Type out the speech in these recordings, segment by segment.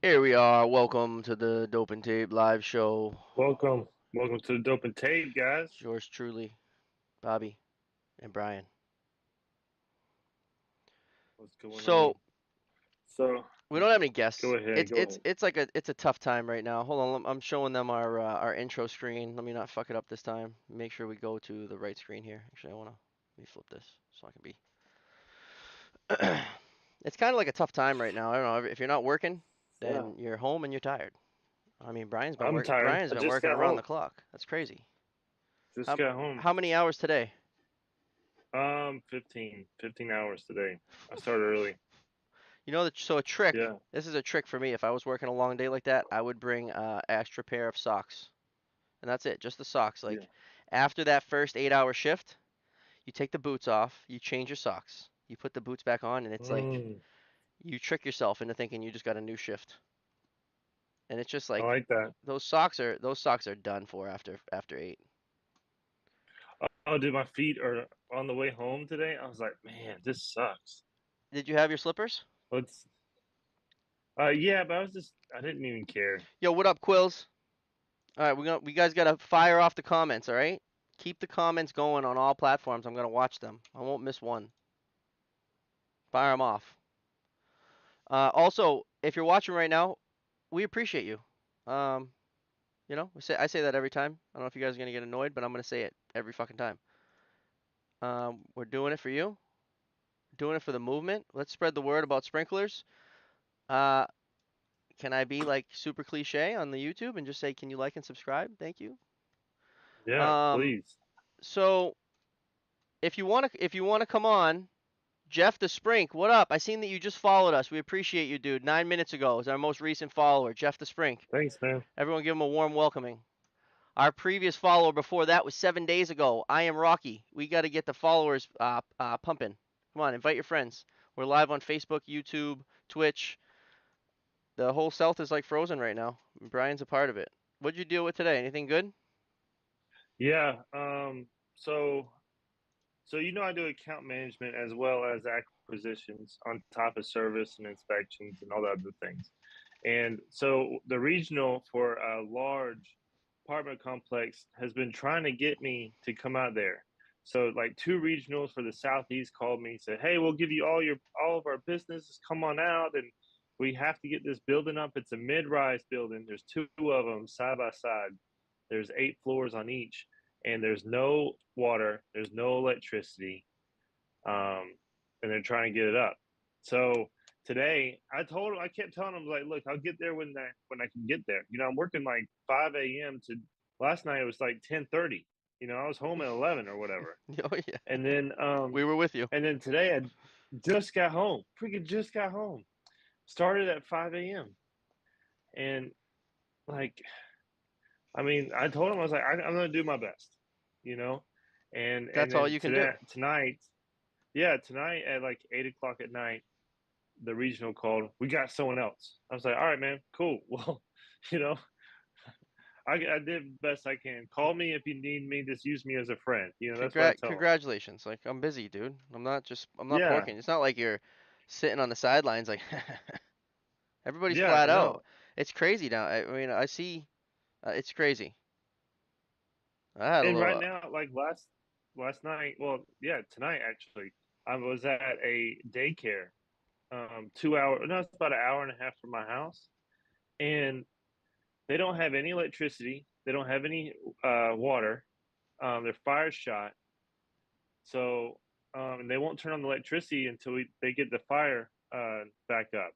Here we are. Welcome to the Dope and Tape live show. Welcome to the Dope and Tape, It's guys. yours truly, Bobby and Brian. What's going So on? So, we don't have any go guests. ahead, It's go it's ahead. it's like it's a tough time right now. Hold on, I'm showing them our intro screen. Let me not fuck it up this time. Make sure we go to the right screen here. Actually, let me flip this so I can be. It's kind of like a tough time right now. I don't know if you're not working, Yeah, then you're home and you're tired. I mean, I'm tired. Brian's I been just working got around home. the clock. That's crazy. Just How got home. how many hours today? 15 hours today. I started early. You know, so a trick. Yeah, This is a trick for me. If I was working a long day like that, I would bring extra pair of socks, and that's it, just the socks. yeah. Like after that first 8-hour shift, you take the boots off, you change your socks, you put the boots back on, and it's like Mm, you trick yourself into thinking you just got a new shift, and it's just I like like that. those socks are done for after 8. Oh, dude, my feet are on the way home today. I was like, man, this sucks. Did you have your slippers? Let's. Yeah, but I didn't even care. Yo, what up, Quills? All right, we guys gotta fire off the comments. All right, keep the comments going on all platforms. I'm gonna watch them. I won't miss one. Fire them off. Also, if you're watching right now, we appreciate you. Um, I say that every time. I don't know if you guys are gonna get annoyed, but I'm gonna say it every fucking time. We're doing it for you, doing it for the movement. Let's spread the word about sprinklers. Uh, can I be like super cliche on the YouTube and just say, can you like and subscribe? Thank you. Yeah, Um, please. so if you wanna come on, Jeff the Sprink, what up? I seen that you just followed us. We appreciate you, dude. 9 minutes ago is our most recent follower, Jeff the Sprink. Thanks, man. Everyone give him a warm welcoming. Our previous follower before that was 7 days ago. I am Rocky. We got to get the followers pumping. Come on, invite your friends. We're live on Facebook, YouTube, Twitch. The whole South is like frozen right now. Brian's a part of it. What'd you deal with today? Anything good? Yeah. So I do account management as well as acquisitions on top of service and inspections and all the other things. And so the regional for a large apartment complex has been trying to get me to come out there. So like two regionals for the southeast called me, said, "Hey, we'll give you all of our business. Come on out, and we have to get this building up. It's a mid-rise building. There's two of them side by side. There's 8 floors on each, and there's no water, there's no electricity, and they're trying to get it up. So today, I kept telling them like, look, I'll get there when I can get there. I'm working like 5 a.m. to last night. It was like 10:30. I was home at 11 or whatever, Oh yeah, and then we were with you. today I just got home. Freaking just got home. Started at 5 a.m. and like I mean, I told him I was like, I'm gonna do my best, you know, and That's all then you can do. tonight, yeah, tonight at like 8 o'clock at night, the regional called. We got someone else. I was like, all right, man, cool. Well, you know, I did the best I can. Call me if you need me. Just use me as a friend. That's what I tell them. Congratulations. Like I'm busy, dude. I'm not Yeah, porking. It's not like you're sitting on the sidelines like everybody's yeah, flat out. no. It's crazy now. I mean, I see. It's crazy. I had a And little. right now, like last night, well, yeah, tonight actually, I was at a daycare, 2 hour. No, it's about an hour and a half from my house, and they don't have any electricity. They don't have any water. Their fire's shot. So, and they won't turn on the electricity until they get the fire back up.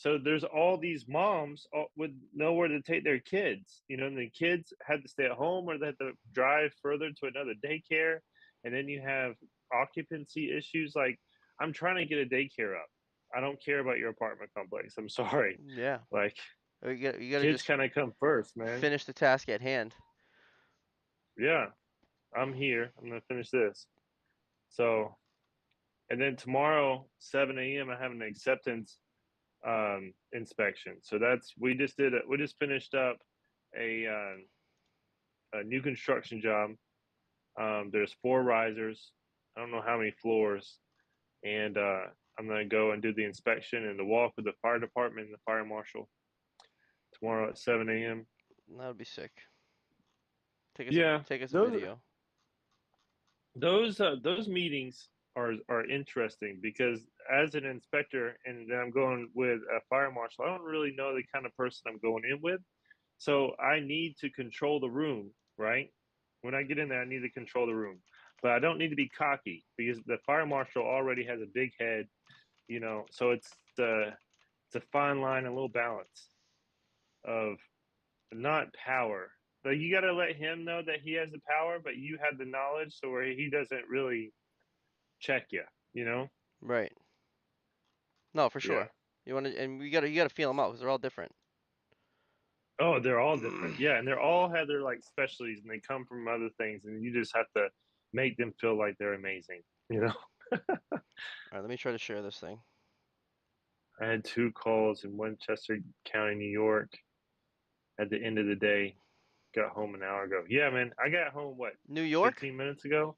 So there's all these moms with nowhere to take their kids, and the kids had to stay at home or they had to drive further to another daycare. And then you have occupancy issues. Like, I'm trying to get a daycare up. I don't care about your apartment complex. I'm sorry. Yeah. Like, You gotta kids just kind of come first, man. finish the task at hand. Yeah, I'm here. I'm gonna finish this. So, and then tomorrow, 7 a.m., I have an acceptance inspection. So that's we just did it. We just finished up a a new construction job. There's 4 risers. I don't know how many floors, and I'm gonna go and do the inspection and the walk with the fire department and the fire marshal. tomorrow at 7 a.m. That would be sick. Yeah, Take us a those video. those meetings are interesting because as an inspector and then I'm going with a fire marshal, I don't really know the kind of person I'm going in with. So I need to control the room, right? When I get in there, I need to control the room, but I don't need to be cocky because the fire marshal already has a big head, So it's a fine line, a little balance of not power. Like you got to let him know that he has the power, but you have the knowledge, so where he doesn't really check you. You know? Right. No, for Yeah. sure. And you gotta feel them out because they're all different. Oh, they're all different. Yeah, and they're all have their like specialties, and they come from other things, and you just have to make them feel like they're amazing. You know? All right, let me try to share this thing. I had two calls in Westchester County, New York. At the end of the day, got home an hour ago. Yeah, man, I got home what New York? 15 minutes ago.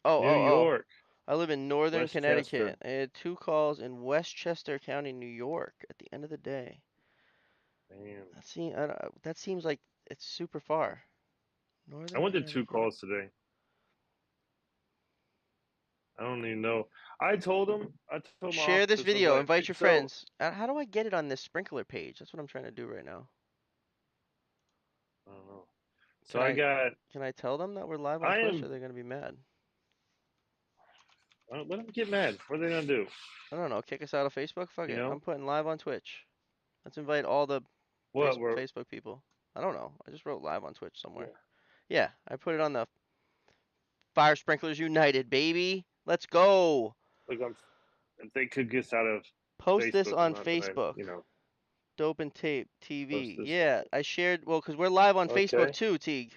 Oh, New oh, oh. York, I live in northern Connecticut. Westchester. I had two calls in Westchester County, New York at the end of the day. Man, That seems like it's super far. I Northern went to two Connecticut. calls today. I don't even know. I told my Share this office, I was video. like, Invite your so friends. How do I get it on this sprinkler page? That's what I'm trying to do right now. I don't know. So Can I I got, can I tell them that we're live on I Twitch or am. they're gonna be mad? Let them get mad. What are they gonna do? I don't know. Kick us out of Facebook? Fuck You it. I'm know putting live on Twitch. Let's invite all the what? Facebook people. I don't know. I just wrote live on Twitch somewhere. Yeah. Yeah, I put it on the Fire Sprinklers United, baby. Let's go. Look, if they could get us out of Post this Facebook, I'm on not gonna, Facebook. post Dope and Tape TV. this. Yeah, I shared. Well, because we're live on Facebook Okay. too, Teague.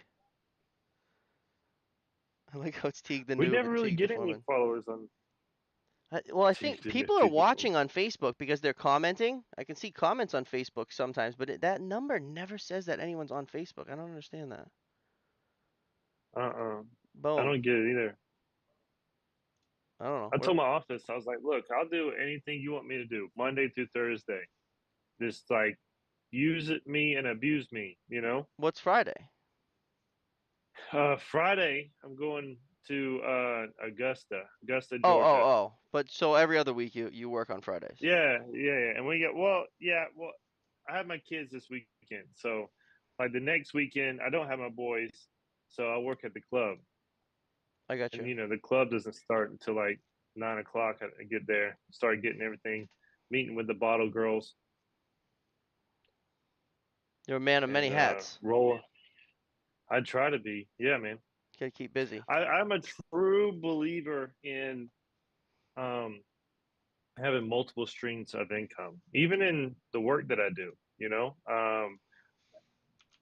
I like how it's Teague the We noob never and really Teague the get any foreman. followers on Well, I think Teague, people are Teague before. watching on Facebook because they're commenting. I can see comments on Facebook sometimes, but that number never says that anyone's on Facebook. I don't understand that. Uh-uh. I Boom. don't get it either. I don't know. I told my office, I was like, look, I'll do anything you want me to do, Monday through Thursday. Just like use it me and abuse me. What's Friday? Friday, I'm going to Augusta, Oh, oh, Georgia. oh. But so every other week you work on Fridays. Yeah, yeah, yeah. And we got well, I have my kids this weekend. So like the next weekend, I don't have my boys, so I work at the club. I got And you. the club doesn't start until like 9 o'clock. I get there, start getting everything, meeting with the bottle girls, You're a man of many and hats. roll. I try to be, yeah, man. Gotta keep busy. I'm a true believer in um, having multiple streams of income, even in the work that I do.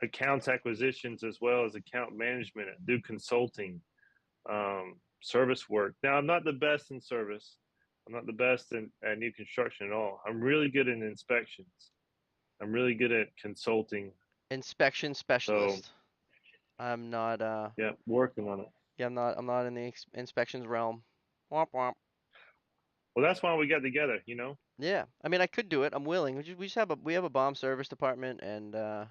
Accounts acquisitions as well as account management. I do consulting, service work. Now, I'm not the best in service. I'm not the best at new construction at all. I'm really good in inspections. I'm really good at consulting. Inspection So, specialist. I'm not yeah, working on it. yeah, I'm not in the inspections realm. Womp womp. Well, that's why we got together. Yeah. I mean I could do it. I'm willing. We just have a bomb service department and I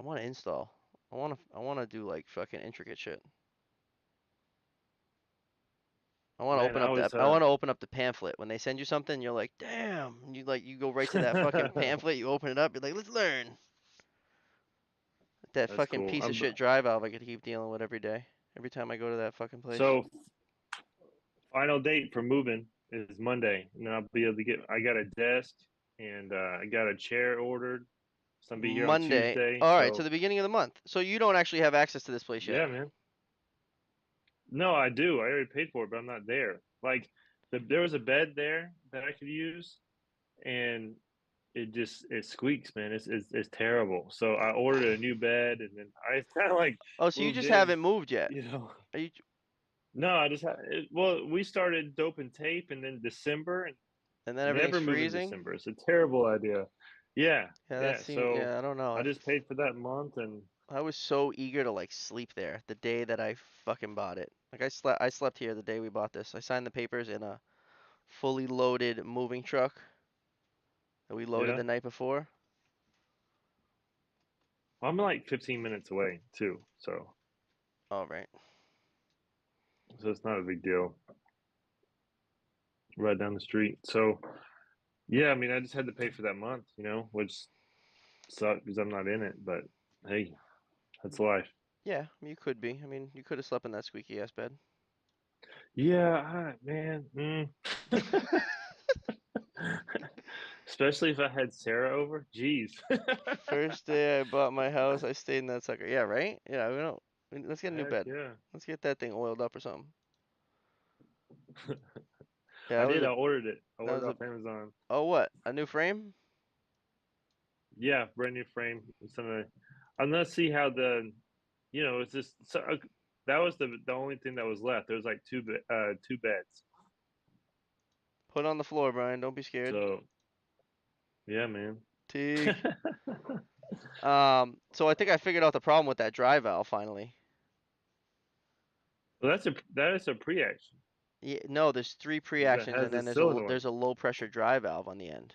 want to install. I want to do like fucking intricate shit. Man, I was I want to open up the pamphlet. When they send you something, you're like, "Damn." And you go right to that fucking pamphlet, you open it up, you're like, "Let's learn." That that's fucking cool. piece of shit dry valve I gotta keep dealing with every day. Every time I go to that fucking place. So final date for moving is Monday, and then I'll be able to get. I got a desk and I got a chair ordered. So I'll be here on Monday. Tuesday. All right, so So the beginning of the month. So you don't actually have access to this place yet. yeah, man. No, I do. I already paid for it, but I'm not there. Like there was a bed there that I could use, and it squeaks, man. It's terrible. So I ordered a new bed, and then I kind of like Oh, so you moved just in. haven't moved yet. You know, Are you, no, I just had. Well, we started dope and tape, and then December, and and then everything's never move in freezing? December. It's a terrible idea. Yeah, Yeah, yeah. So yeah, I don't know. I just paid for that month, and I was so eager to like sleep there the day that I fucking bought it. Like I slept here the day we bought this. I signed the papers in a fully loaded moving truck that we loaded yeah, the night before. I'm like 15 minutes away too, All right. so it's not a big deal. Right down the street. So yeah, I mean, I just had to pay for that month, which sucked because I'm not in it. But hey, that's life. Yeah, you could be. I mean, you could have slept in that squeaky ass bed. Yeah, man. Especially if I had Sarah over. Jeez. First day I bought my house, I stayed in that sucker. Yeah, right? Yeah, we don't. Let's get a new Heck bed. yeah. Let's get that thing oiled up or something. Yeah, I did. I ordered it. I that ordered was a. off Amazon. Oh, what? A new frame? Yeah, brand new frame. I'm gonna see how it's just that was the only thing that was left. There was like two beds. Put on the floor, Brian. Don't be scared. So yeah, man. Teak. So I think I figured out the problem with that dry valve finally. Well, that is a pre-action Yeah, no, there's three because it pre-actions has and the then solenoid. there's a low pressure dry valve on the end.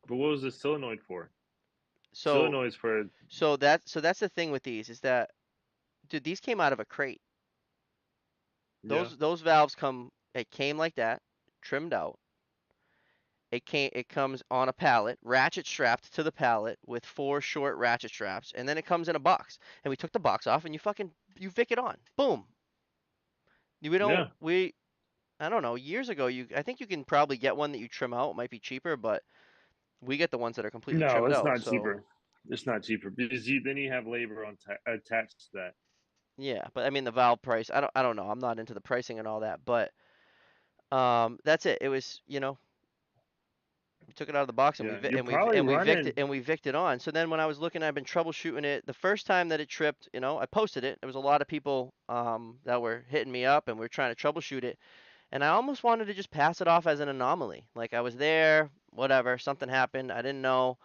But what was the solenoid for? So Solenoid's for that's the thing with these is that dude, these came out of a crate. yeah, Those valves it came like that, trimmed out. It comes on a pallet, ratchet strapped to the pallet with four short ratchet straps, and then it comes in a box. And we took the box off and you Vic it on. Boom. We don't yeah. we I don't know, years ago I think you can probably get one that you trim out, it might be cheaper, but we get the ones that are completely No, trimmed it's out. not So, cheaper. It's not cheaper because then you have labor attached to that. yeah, but I mean the valve price, I don't know. I'm not into the pricing and all that, but that's it. It was, we took it out of the box and Yeah, you're probably we running. viced it on. So then when I was looking, I've been troubleshooting it. The first time that it tripped, I posted it. There was a lot of people that were hitting me up and we were trying to troubleshoot it. And I almost wanted to just pass it off as an anomaly. Like I was there, whatever, something happened, I didn't know.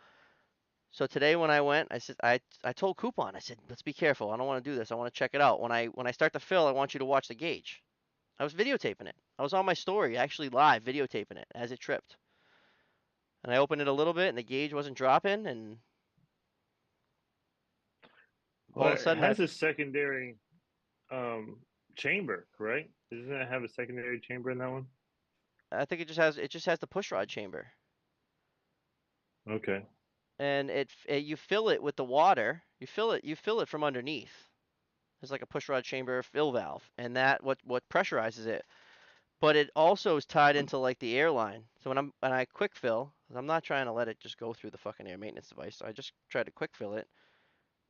So today when I went, I told Coupon, I said, let's be careful. I don't want to do this. I want to check it out. When I start to fill, I want you to watch the gauge. I was videotaping it. I was on my story, actually live videotaping it as it tripped. And I opened it a little bit and the gauge wasn't dropping and all Well, of a it sudden has a secondary um chamber, correct? Doesn't it have a secondary chamber in that one? I think it just has the push rod chamber. Okay. And you fill it with the water. You fill it from underneath. There's like a push rod chamber fill valve and that what pressurizes it. But it also is tied into like the airline. So when I quick fill, 'cause I'm not trying to let it just go through the fucking air maintenance device. So I just try to quick fill it,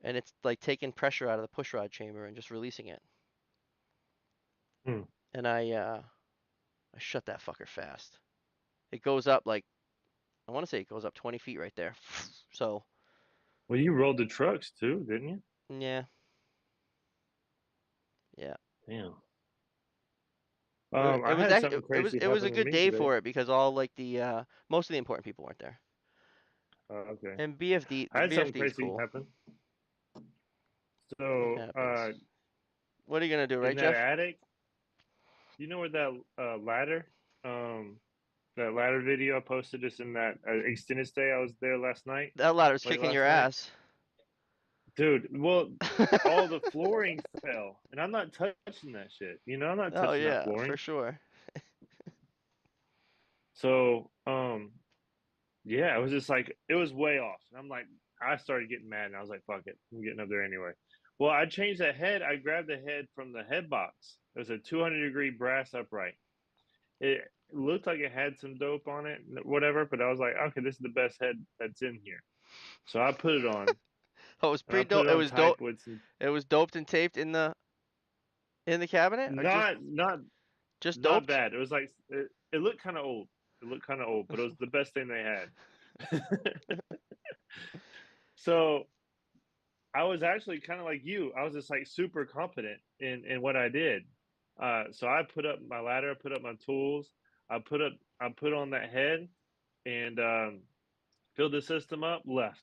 and it's like taking pressure out of the push rod chamber and just releasing it. Hmm. And I shut that fucker fast. It goes up like I want to say it goes up 20 feet right there. So Well, you rolled the trucks too, didn't you? yeah, yeah. Damn. It I was had act- something it crazy was a happen to good me day today. for it because all like the most of the important people weren't there. Okay. And BFD I had something BFD is crazy cool. happen. It So, happens. What are you gonna do, in right, that Jeff? attic, you know where that um, that ladder video I posted just in that extended stay I was there last night, That ladder's late kicking your last night? ass. Dude, well, all the flooring fell, and I'm not touching that shit. I'm not Oh touching that yeah, for flooring. sure. So, yeah, it was just like it was way off. And I'm like, I started getting mad, and I was like, "Fuck it, I'm getting up there anyway." Well, I changed the head. I grabbed the head from the head box. It was a 200-degree brass upright. It looked like it had some dope on it, whatever. But I was like, okay, this is the best head that's in here. So I put it on, Oh, it was and I pre put dope. it on tight with some It was doped and taped in the cabinet, or just not doped. bad. It was like it looked kind of old. It looked kind of old, but it was the best thing they had. So I was actually kind of like you. I was just like super confident in what I did. So I put up my ladder, I put up my tools, I put on that head and filled the system up, left.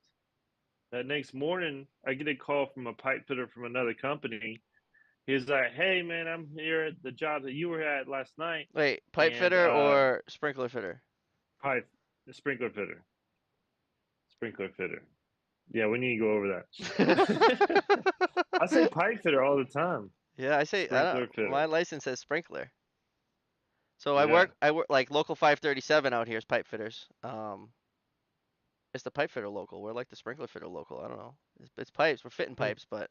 That next morning, I get a call from a pipe fitter from another company. He's like, "Hey man, I'm here at the job that you were at last night, Wait, pipe and fitter or sprinkler fitter? pipe sprinkler fitter, sprinkler fitter." Yeah, we need to go over that. I say pipe fitter all the time. Yeah, I say I don't. Sprinkler My fitter. license says sprinkler. So Yeah. I work like local 537 out here is pipe fitters. It's the pipe fitter local. We're like the sprinkler fitter local. I don't know. It's pipes. We're fitting Hmm. pipes, but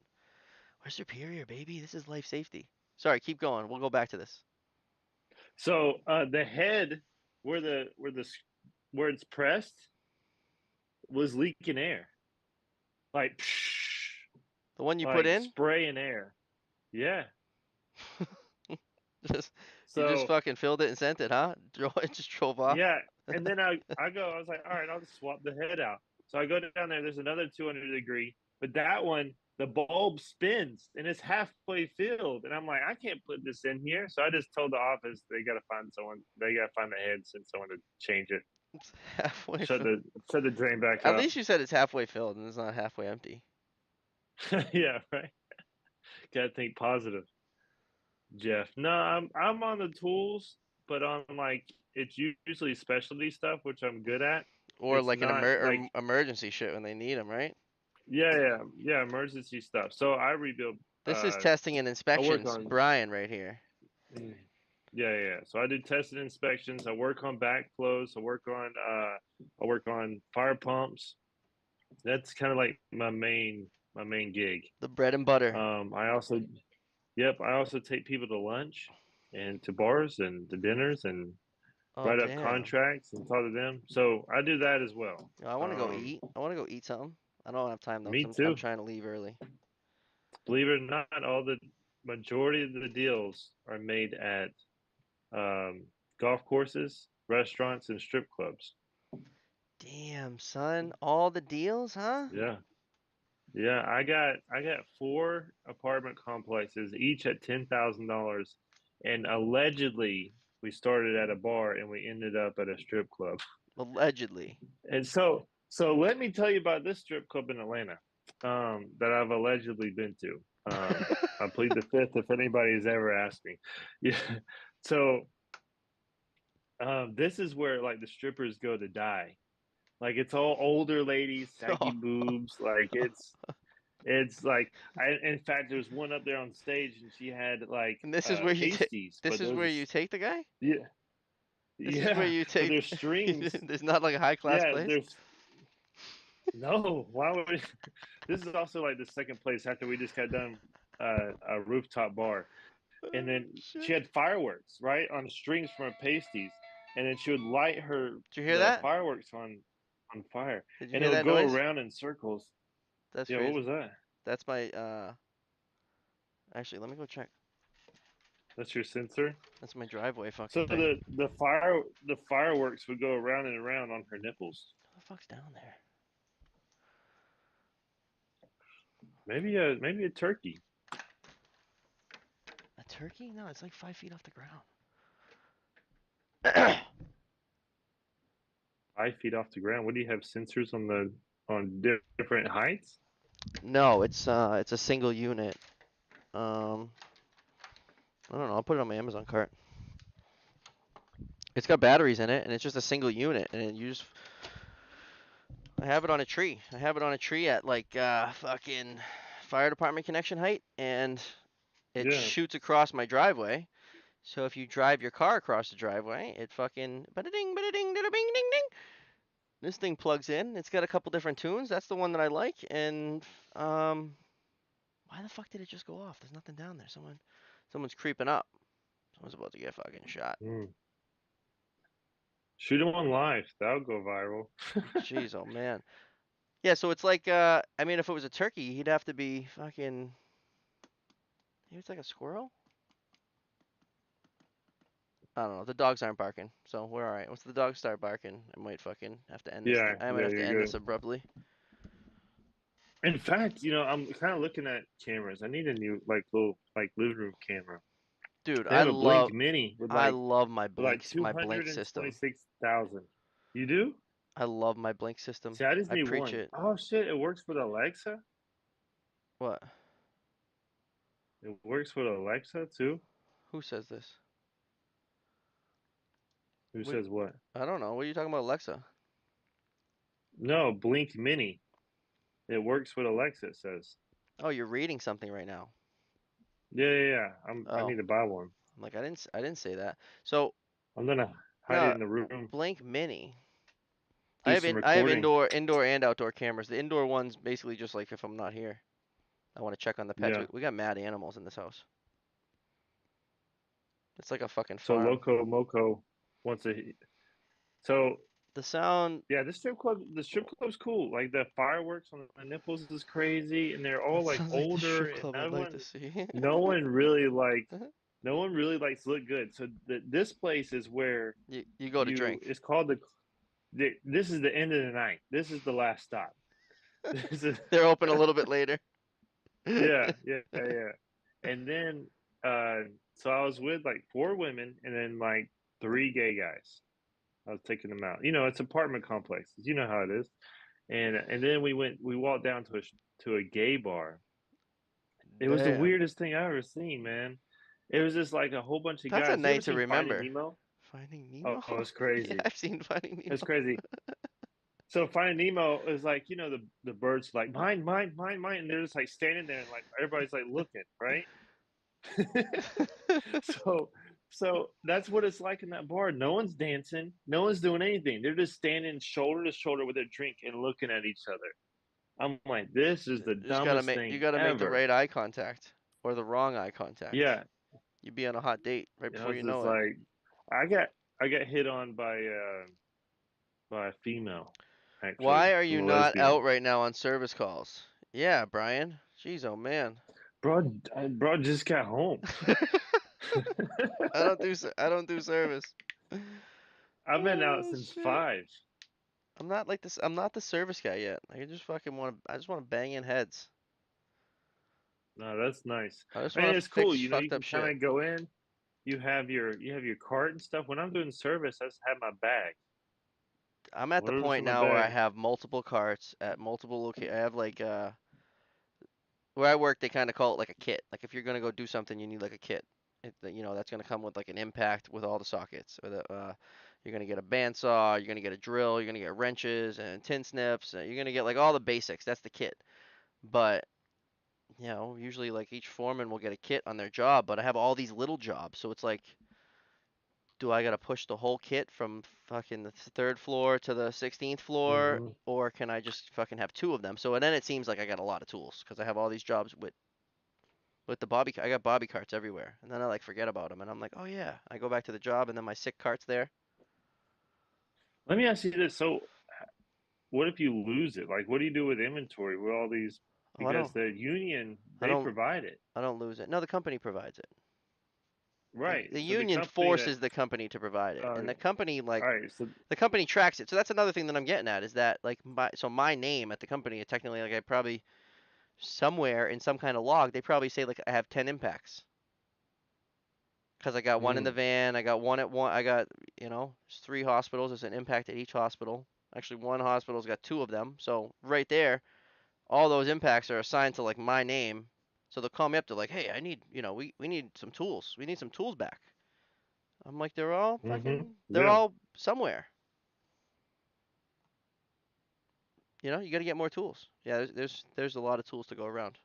we're superior, baby. This is life safety. Sorry, keep going. We'll go back to this. So the head where it's pressed was leaking air, like The one you put like in, spraying air. Yeah. just you just So fucking filled it and sent it, huh? It just drove off. yeah, and then I was like, all right, I'll just swap the head out. So I go down there. There's another 200-degree, but that one the bulb spins and it's halfway filled, and I'm like, I can't put this in here. So I just told the office they got to find someone. They got to find the head, send someone to change it, It's halfway shut filled. the drain back At up. least you said it's halfway filled and it's not halfway empty. Yeah, right. Got to think positive, Jeff. No, I'm on the tools, but on like it's usually specialty stuff, which I'm good at. Or It's like an not like emergency shit when they need them, right? yeah, emergency stuff. So I rebuild. This is Uh, testing and I work inspections. on. Brian right here. mm, yeah. So I do testing inspections. I work on backflows. I work on fire pumps. That's kind of like my main gig. The bread and butter. I also yep. I also take people to lunch and to bars and to dinners and Oh write up damn. contracts and talk to them. So I do that as well. Yo, I want to go eat. I want to go eat something. I don't have time though, cause Me I'm too. trying to leave early. Believe it or not, all the majority of the deals are made at golf courses, restaurants, and strip clubs. Damn, son. All the deals, huh? Yeah, yeah. I got four apartment complexes, each at $10,000, and allegedly we started at a bar and we ended up at a strip club. Allegedly. And so let me tell you about this strip club in Atlanta that I've allegedly been to. I plead the fifth if anybody's ever asked me. Yeah. So this is where like the strippers go to die. Like it's all older ladies, saggy boobs. Like it's like in fact there's one up there on stage and she had like And this is where you take. pasties, This but is those where you take the guy. yeah This is where yeah, you but take. there's strings. There's not like a high class Yeah, place. there's no. Why would this is also like the second place after we just got done a rooftop bar, and Oh, then she shit. had fireworks right on strings from her pasties, and then she would light her Did you hear the that? fireworks on fire, Did you and hear it would that go noise? around in circles. That's Yeah, what crazy. was that? That's my actually, let me go check. That's your sensor. That's my driveway So fucking thing. the fireworks would go around and around on her nipples. What the fuck's down there? Maybe a turkey. A turkey? No, it's like 5 feet off the ground. 5 feet off the ground. What do you have sensors on the on different heights? No, it's a single unit. Um, I don't know. I'll put it on my Amazon cart. It's got batteries in it, and it's just a single unit, and you just. I have it on a tree. I have it on a tree at like fucking fire department connection height, and it Yeah. shoots across my driveway. So if you drive your car across the driveway, it fucking bada ding, bada ding, bada bing, ding, ding. This thing plugs in. It's got a couple different tunes. That's the one that I like. And um, why the fuck did it just go off? There's nothing down there. Someone's creeping up. Someone's about to get fucking shot. Mm. Shoot them on live. That'll go viral. Jeez, oh man. Yeah, so it's like I mean if it was a turkey, he'd have to be fucking maybe it's like a squirrel? I don't know. The dogs aren't barking, so we're all right. Once the dogs start barking, I might fucking have to end this thing. Yeah, I might yeah, have to you're end this good. abruptly. In fact, I'm kind of looking at cameras. I need a new like little like living room camera. Dude, They have a Blink Mini I love with like two my hundred blink and twenty system. six thousand. You do? I love my blink system. See, I just I need preach one. it. Oh shit! It works with Alexa. What? It works with Alexa too. Who says this? Who What? says what? I don't know. What are you talking about, Alexa? No, Blink Mini. It works with Alexa, it says. Oh, you're reading something right now. Yeah, yeah, yeah. I Oh, need to buy one. I'm like I didn't say that. So I'm gonna hide it no, in the room, Blink Mini. do some I have recording. indoor and outdoor cameras. The indoor one's basically just like if I'm not here, I want to check on the pets. Yeah. We got mad animals in this house. It's like a fucking So farm. Loco Moco wants to. So The sound yeah, the strip club's cool. Like the fireworks on the nipples is crazy, and they're all that like sounds like the older, strip and club I'd like to see. no one really like, no one really likes to look good. So this place is where You go to drink. it's called this is the end of the night. This is the last stop. This is They're open a little bit later. yeah, yeah, yeah, yeah. And then so I was with like four women and then like three gay guys. I was taking them out. You know, it's apartment complexes. You know how it is. And then we walked down to a gay bar. It was the Damn. weirdest thing I ever seen, man. It was just like a whole bunch of That's a guys. You ever night to seen Finding remember. Nemo? Finding Oh, Nemo? it's Yeah, crazy. I've seen Finding It's Nemo. crazy. So Finding Nemo is like, you know, the birds like mine, mine, mine, mine, and they're just like standing there and like everybody's like looking, right? So so that's what it's like in that bar. No one's dancing, no one's doing anything. They're just standing shoulder to shoulder with their drink and looking at each other. I'm like, this is the dumbest You thing gotta make the ever. right eye contact or the wrong eye contact. Yeah, You'd be on a hot date right you know, before it's you just know it. like I got I got hit on by a female, actually, Why are a you not out lesbian. right now on service calls? Yeah, Brian. Jeez, oh man. Bro just got home. I don't do service. I've been out Oh since shit. 5. I'm not like this. I'm not the service guy yet. I just want to bang in heads. No, that's nice. I just I mean, want to it's cool. fix You know, you fucked up can kind shit. of go in. You have your cart and stuff. When I'm doing service, I just have my bag. I'm at the Whatever's point in my now where I bag. have multiple carts at multiple I have like where I work, they kind of call it like a kit. Like if you're gonna go do something, you need like a kit. You know, that's gonna come with like an impact with all the sockets. Or you're gonna get a bandsaw, you're gonna get a drill, you're gonna get wrenches and tin snips. You're gonna get like all the basics. That's the kit. But you know, usually like each foreman will get a kit on their job, but I have all these little jobs, so it's like, do I gotta push the whole kit from fucking the third floor to the 16th floor, Hmm. or can I just fucking have two of them? So then it seems like I got a lot of tools because I have all these jobs with the bobby. I got bobby carts everywhere, and then I like forget about them, and I'm like, oh yeah, I go back to the job, and then my sick cart's there. Let me ask you this. So, what if you lose it? Like, what do you do with inventory with all these? Oh, Because the union, I they don't, provide it. I don't lose it. No, the company provides it. Right. The So the union company that, forces the company to provide it, and all the company like right. So, the company tracks it. So that's another thing that I'm getting at is that like my name at the company technically like I probably somewhere in some kind of log they probably say like I have 10 impacts because I got one in the mm, van, I got one at one, I got there's three hospitals, there's an impact at each hospital. Actually, one hospital's got two of them. So right there, all those impacts are assigned to like my name. So they'll call me up to like, hey, I need, we need some tools. We need some tools back. I'm like, they're yeah, all somewhere. You got to get more tools. Yeah, there's a lot of tools to go around.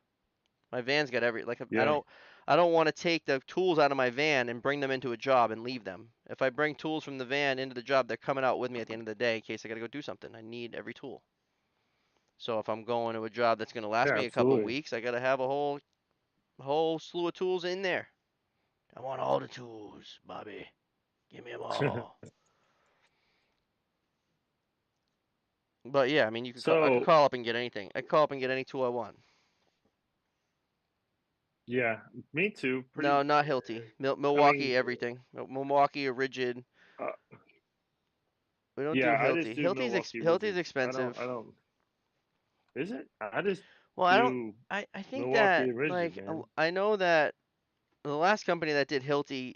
My van's got every like yeah. I don't want to take the tools out of my van and bring them into a job and leave them. If I bring tools from the van into the job, they're coming out with me at the end of the day in case I got to go do something. I need every tool. So if I'm going to a job that's going to last Yeah, me a couple of absolutely. weeks, I got to have a whole slew of tools in there. I want all the tools, Bobby. Give me them all. But yeah, I mean, I could So, call up and get anything. I could call up and get any tool I want. yeah, me too. No, Pretty, not Hilti. I Milwaukee, mean, everything. Milwaukee, a rigid. We don't do yeah, I just Hilti. do Milwaukee Hilti's Rigids. expensive. I don't, is it? I just Well, I don't. do I think that Milwaukee Rigid, like man. I know that the last company that did Hilti,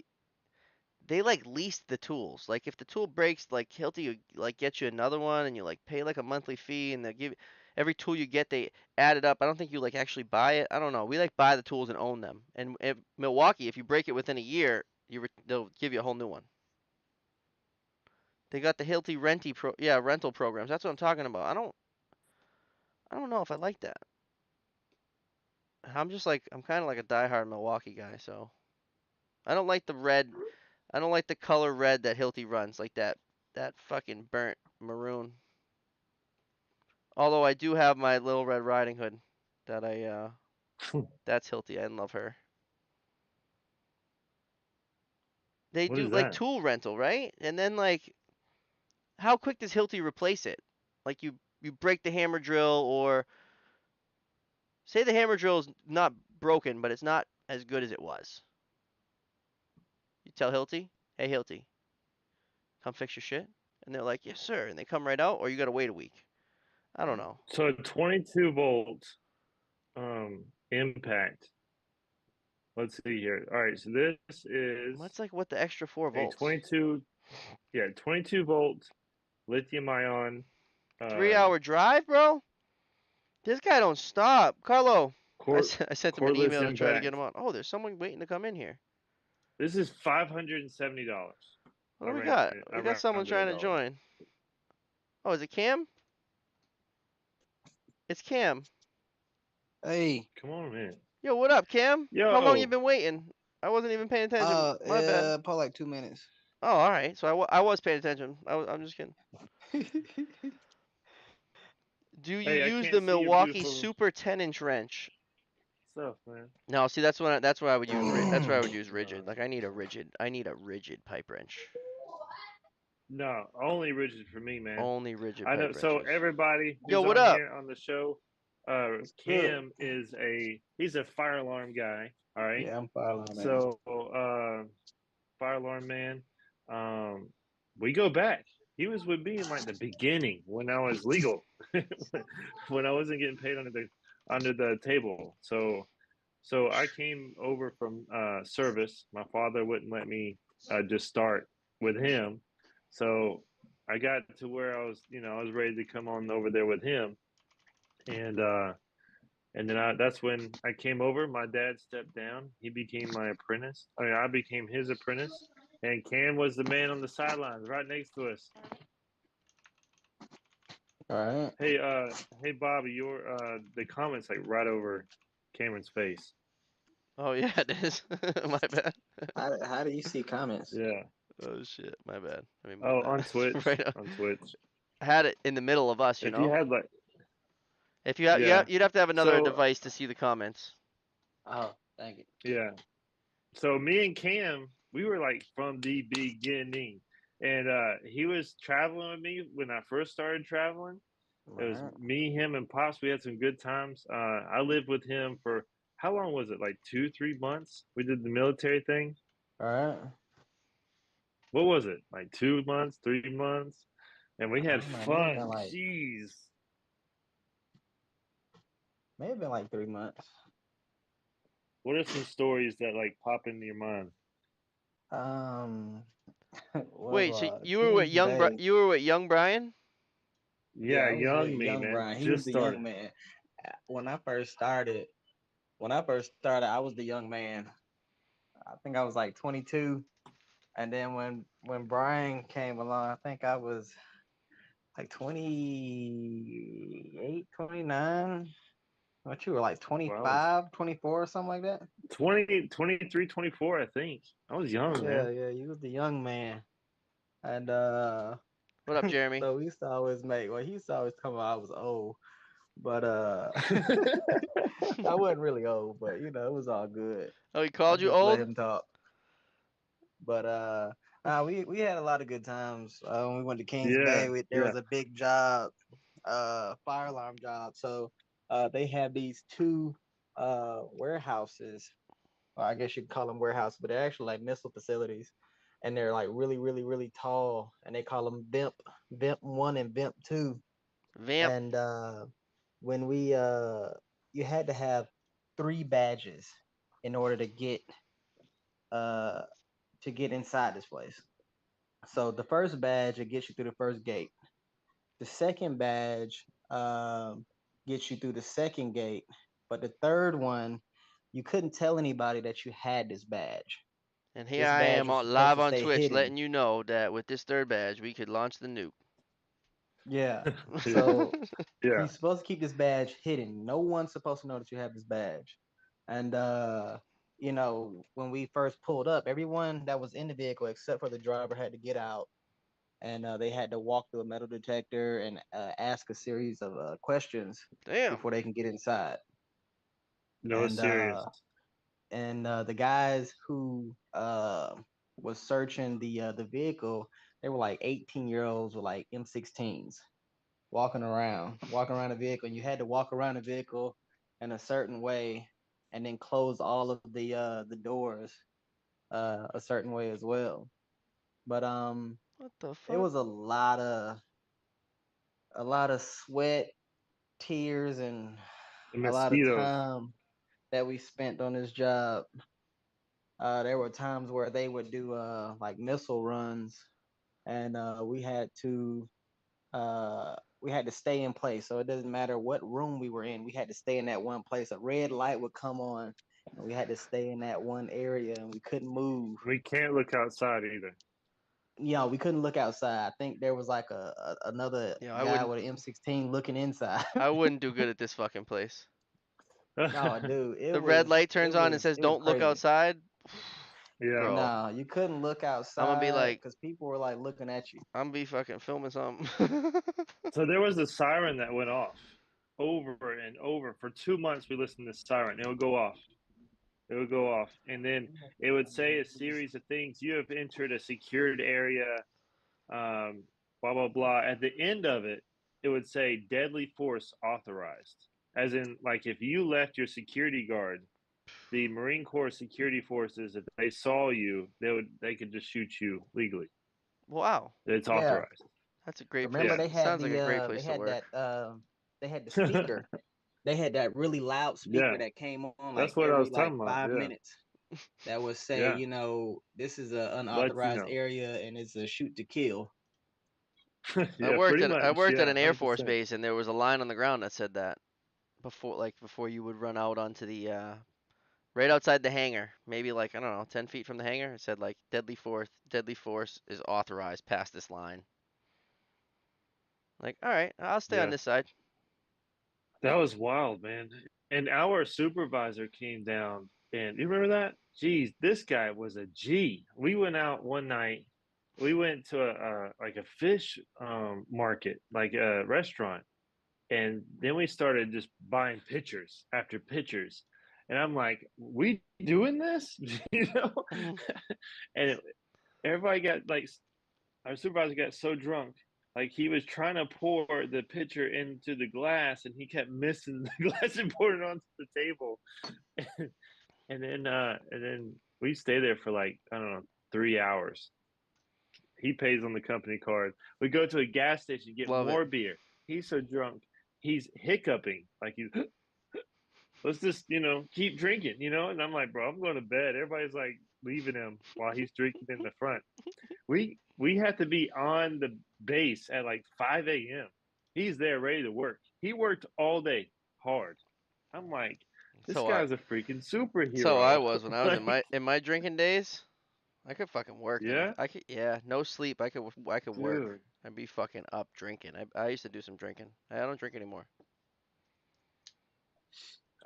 they like leased the tools. Like if the tool breaks, like Hilti like get you another one, and you like pay like a monthly fee, and they give every tool you get, they add it up. I don't think you like actually buy it. I don't know. We like buy the tools and own them. And if Milwaukee, if you break it within a year, they'll give you a whole new one. They got the Hilti rental programs. That's what I'm talking about. I don't. I don't know if I like that. I'm just like I'm kind of like a diehard Milwaukee guy, so I don't like the red. I don't like the color red that Hilty runs, like that fucking burnt maroon. Although I do have my little Red Riding Hood that that's Hilty. I love her. They What do is like that? tool rental, right? And then like how quick does Hilty replace it? Like you break the hammer drill or say the hammer drill is not broken, but it's not as good as it was. You tell Hilty, "Hey Hilty, come fix your shit." And they're like, "Yes, sir." And they come right out or you got to wait a week. I don't know. So 22 volt impact. Let's see here. All right, so this is What's like what the extra 4 a volts? 22, yeah, 22 volt lithium ion 3 hour drive, bro? This guy don't stop. Carlo, cord I sent him an cordless email to try to get him impact. on. Oh, there's someone waiting to come in here. This is $570. What do we got? I We got someone rounded trying it to all up. join. Oh, is it Cam? It's Cam. Hey, Come on, man. Yo, what up, Cam? How long you Yo, been waiting? I wasn't even paying attention. My bad. probably like 2 minutes. Oh, all right. So I was paying attention. I'm just kidding. Do you hey, I use can't the see your Milwaukee beautiful Super 10-inch wrench? stuff, man. No, see that's where I would use that's where I would use rigid. No, Like I need a rigid pipe wrench. no, only rigid for me, man. Only rigid I know. pipe So wrenches. everybody Yo, who's what on up? here on the show, What's good? Cam is he's a fire alarm guy. All right. Yeah, I'm following, man. So fire alarm man. Um, we go back. He was with me in like the beginning when I was legal, when I wasn't getting paid under the table. So I came over from service. My father wouldn't let me just start with him. So I got to where I was ready to come on over there with him, and that's when I came over. My dad stepped down. He became my apprentice. I mean, I became his apprentice, and Cam was the man on the sidelines, right next to us. All right. Hey, hey, Bobby, your the comments like right over Cameron's face. Oh yeah, it is. My bad. How do you see comments? Yeah. Oh shit, my bad. I mean move Oh, that. on Twitch, Right on. on Twitch. I had it in the middle of us, you If you know. had like, If yeah. you'd have to have another So device to see the comments. Oh, thank you. yeah. So me and Cam, we were like from the beginning, and he was traveling with me when I first started traveling. All It was right. me, him, and Pops. We had some good times. I lived with him for how long was it? Like 2, 3 months. We did the military thing. All right. What was it? Like 2 months, 3 months, and we I had don't know. fun. Jeez. Maybe been like 3 months. What are some stories that like pop into your mind? Um, was Wait, so King's Day. You were with young Brian? Yeah, Yeah, I was with young me, young man, Brian. He was just the young started. man. When I first started, I was the young man. I think I was like 22. And then when Brian came along, I think I was like 28, 29. What you were like Well, I was 25, 24, or something like that? 20, 23, 24, I think. I was young, Yeah, man. yeah, you was the young man. And What up, Jeremy? so we used to always make he used to always tell me I was old. But I wasn't really old, but it was all good. Oh, he I called you just let old? him talk. But we had a lot of good times. When we went to Kings Bay, Yeah, there yeah. was a big job, fire alarm job. So they have these two warehouses. Well, I guess you could call them warehouses, but they're actually like missile facilities, and they're like really, really, really tall, and they call them Vimp 1 and Vimp 2. Vamp. And when we you had to have 3 badges in order uh to get inside this place. So the first badge it gets you through the first gate. The second badge gets you through the second gate, but the third one you couldn't tell anybody that you had this badge. And here This I badge am was on supposed live to on stay Twitch hidden. letting you know that with this third badge we could launch the nuke. Yeah. Yeah. So Yeah. he's supposed to keep this badge hidden. No one's supposed to know that you have this badge. And when we first pulled up, everyone that was in the vehicle except for the driver had to get out, and they had to walk through a metal detector and ask a series of questions Damn. before they can get inside. No, it's And serious. the guys who was searching the vehicle, they were like 18-year-olds with like M16s walking around the vehicle, and you had to walk around the vehicle in a certain way, and then close all of the doors a certain way as well. But What the it fuck? was a lot of sweat, tears, and The a lot of mosquitoes. time that we spent on this job. There were times where they would do like missile runs, and we had to stay in place. So it doesn't matter what room we were in, we had to stay in that one place. A red light would come on, and we had to stay in that one area, and we couldn't move. We can't look outside either. We couldn't look outside. I think there was like another Yeah, I guy wouldn't. with an M16 looking inside. I wouldn't do good at this fucking place. No, dude, it The red was light it turns on and was says it was "Don't look crazy. outside." Yeah. Bro, No, you couldn't look I'm gonna be outside like, because people were like looking at you. I'm gonna be fucking filming something. So there was a siren that went off over and over for 2 months. We listened to the siren. It would go off. It would go off, and then it would say a series of things. You have entered a secured area. Blah blah blah. At the end of it, it would say deadly force authorized, as in like if you left your security guard, the Marine Corps security forces, if they saw you, they could just shoot you legally. Wow, It's Yeah, authorized. that's a great remember place. Yeah. they had Sounds like a great they place to had work. the speaker. They had that really loud speaker Yeah. that came on like That's what I every was like talking about. five Yeah. minutes. That would say, Yeah. this is an Let you unauthorized know. area and it's a shoot to kill. Yeah, pretty I much. worked at Yeah, an Air Force 100%. base, and there was a line on the ground that said that before you would run out onto the right outside the hangar, maybe like I don't know, 10 feet from the hangar. It said like deadly force is authorized past this line. Like, all right, I'll stay on Yeah. this side. That was wild, man. And our supervisor came down, and you remember that? Geez, this guy was a G. We went out one night. We went to a like a fish market, like a restaurant, and then we started just buying pictures after pictures. And I'm like, we doing this? You know? Mhm. And everybody got like our supervisor got so drunk, like he was trying to pour the pitcher into the glass, and he kept missing the glass and pouring it onto the table. And then we stay there for like I don't know 3 hours. He pays on the company card. We go to a gas station get Love it. more beer. He's so drunk, he's hiccuping like he's. Let's just keep drinking, And I'm like, bro, I'm going to bed. Everybody's like leaving him while he's drinking in the front. We have to be on the base at like 5 a.m. He's there ready to work. He worked all day hard. I'm like, this So I guy's a freaking so I superhero. was when I was in Like, my drinking days. I could fucking work and yeah, I could yeah, no sleep. I could work. dude. I'd be fucking up drinking. I used to do some drinking. I don't drink anymore.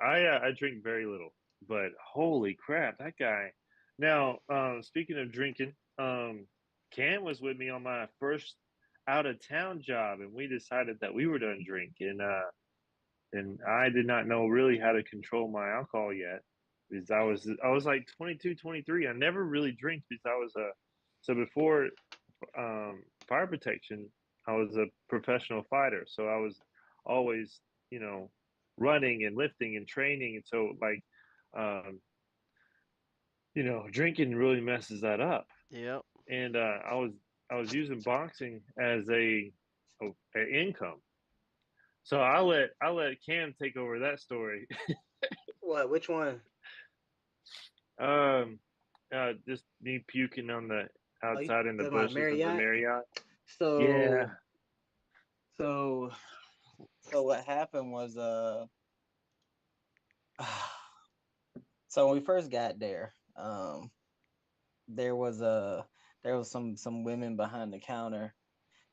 I drink very little, but holy crap, that guy. Now, speaking of drinking, Cam was with me on my first out of town job, and we decided that we were going to drink, and I did not know really how to control my alcohol yet because I was like 22, 23. I never really drank because I was a so before fire protection, I was a professional fighter, so I was always you know running and lifting and training, and so like um, drinking really messes that up. Yep. And I was using boxing as a income. So I let Cam take over that story. What? Which one? Um, just me puking on the Oh, you outside in the talking about bushes of the Marriott? Marriott. So Yeah. so so what happened was so when we first got there, there was some women behind the counter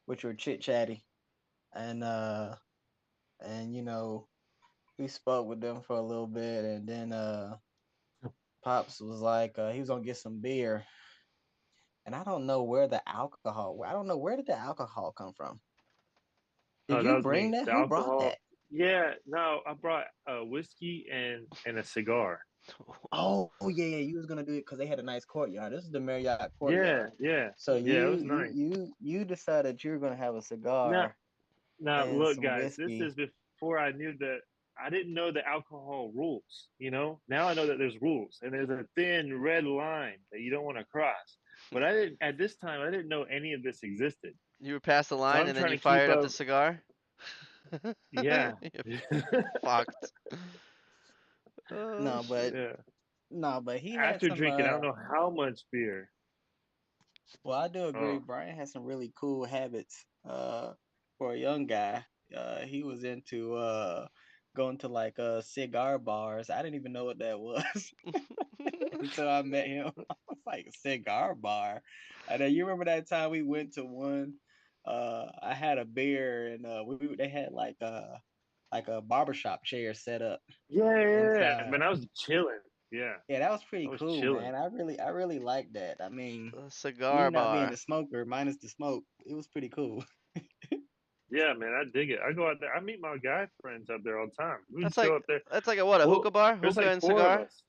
which were chit chatty, and and we spoke with them for a little bit, and then Pops was like he was gonna get some beer, and I don't know where the alcohol. I don't know where did the alcohol come from. Did Oh, that you was bring me. that? The Who brought alcohol. that? Yeah, no, I brought whiskey and a cigar. Yeah, yeah. You was gonna do it because they had a nice courtyard. This is the Marriott Yeah, courtyard. yeah, So yeah. It you was you nice. you you decided you were gonna have a Now, cigar now, and look, some guys. This whiskey. is before I knew that. I didn't know the alcohol rules. Now I know that there's rules and there's a thin red line that you don't want to cross. But I didn't at this time. I didn't know any of this existed. You were past the So line I'm and then trying you to keep fired up the up. cigar? Yeah. You're fucked. Oh No, but shit. Yeah. no, but he had After some. drinking, I don't know how much beer. Well, I do agree. Oh, Brian has some really cool habits. For a young guy, he was into going to like cigar bars. I didn't even know what that was until I met him. I was like, cigar bar. And then you remember that time we went to one. I had a beer and they had like a barbershop chair set up yeah, yeah, yeah. inside. Man, I was chilling. Yeah, Yeah, that was I pretty was cool, chilling. man. I really like that. I mean, A me cigar not being a bar. smoker, minus the smoke, it was pretty cool. Yeah, man, I dig it. I go out there. I meet my guy friends up there all the time. We That's just go like up there. that's like a what, a Well, hookah bar? there's Hookah like and four of cigar? us.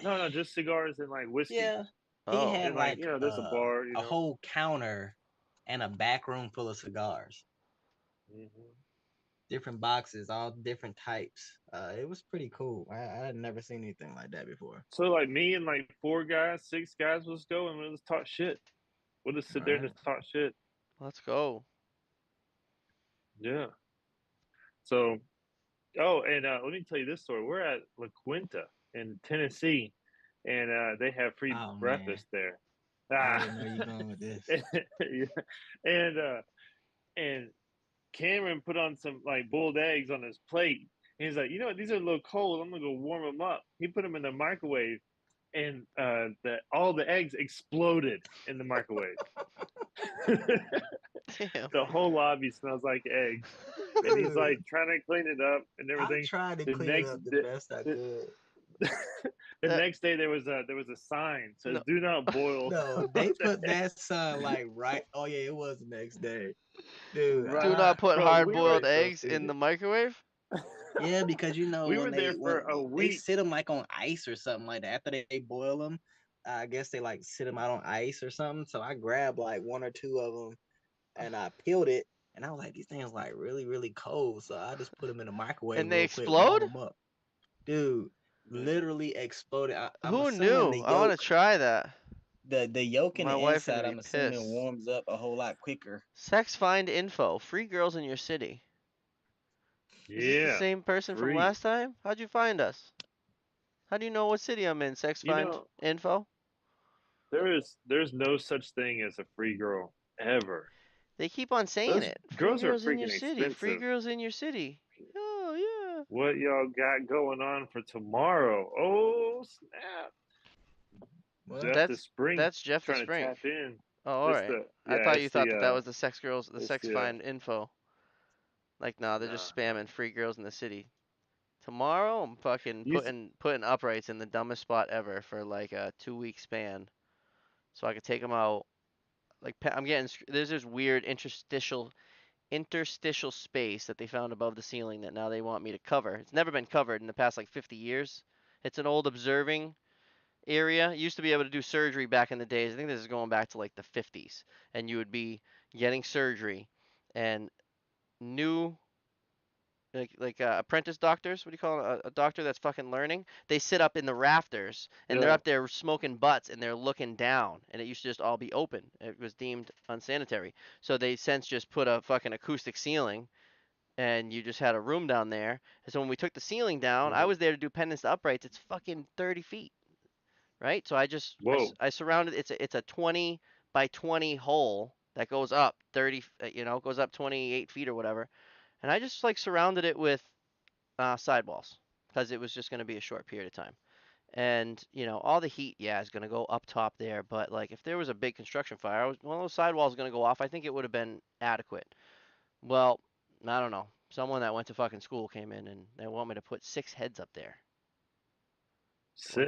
No, no, just cigars and like whiskey. Yeah, he Oh. had And like like there's a bar. a whole counter and a back room full of cigars, Hmm. different boxes, all different types. It was pretty cool. I had never seen anything like that before. So like me and like four guys, six guys, let's go and we'll just talk shit. We'll just All sit there and right. just talk shit. Let's go. Yeah. So, oh, and let me tell you this story. We're at La Quinta in Tennessee, and they have free Oh man, breakfast there. I Ah, already know you're going with this. yeah. and and Cameron put on some like boiled eggs on his plate. And he's like, you know what? These are a little cold. I'm gonna go warm them up. He put them in the microwave, and all the eggs exploded in the microwave. Damn. The whole lobby smells like eggs, and he's like Dude, trying to clean it up and I everything. tried to The clean it next up the day, best I the, could. the That next day there was a sign says no. "Do not boil." No, they put that sign like right. Oh yeah, it was the next day, dude. Do Right, not put bro. hard We were boiled eggs in the microwave? Yeah, because we when were there for a they week. sit them like on ice or something like that. After they boil them, I guess they like sit them out on ice or something. So I grabbed like one or two of them and I peeled it, and I was like, these things like really really cold. So I just put them in the microwave And they real quick, warm explode? them up. Dude, Man. literally exploded. I'm Who assuming knew? I want to try that. the yolk and My the wife gonna inside. be I'm assuming pissed. warms up a whole lot quicker. Sex find info. Free girls in your city. Is this the Yeah, same person from free. last time? How'd you find us? How do you know what city I'm in? Sex You find know, info? there's no such thing as a free girl ever. They keep on saying Those it. Free girls are girls in your freaking city. Free expensive. girls in your city. Oh What y'all got going on for tomorrow? Oh snap! yeah. What? Jeff the That's Spring that's Jeff the trying to Spring. tap in. Oh, all It's right. the I yeah, thought you it's thought the that that was the it's sex the find info. Like, nah, they're just no, no. spamming free girls in the city. Tomorrow, I'm fucking You putting uprights in the dumbest spot ever for like a 2 week span, so I could take them out. Like, I'm getting there's this weird interstitial space that they found above the ceiling that now they want me to cover. It's never been covered in the past like 50 years. It's an old observing area. You used to be able to do surgery back in the days. I think this is going back to like the 50s, and you would be getting surgery, and new apprentice doctors. What do you call it? A doctor that's fucking learning. They sit up in the rafters and they're yeah. up there smoking butts and they're looking down. And it used to just all be open. It was deemed unsanitary. So they since just put a fucking acoustic ceiling and you just had a room down there. And so when we took the ceiling down, I Hmm. was there to do pendants to uprights. It's fucking 30 feet, right? So Whoa. I surrounded. It's a 20 by 20 hole that goes up 30. Goes up 28 feet or whatever. And I just like surrounded it with sidewalls because it was just going to be a short period of time. And all the heat, yeah, is going to go up top there. But like, if there was a big construction fire, one of those sidewalls going to go off. I think it would have been adequate. Well, I don't know. Someone that went to fucking school came in and they want me to put 6 heads up there.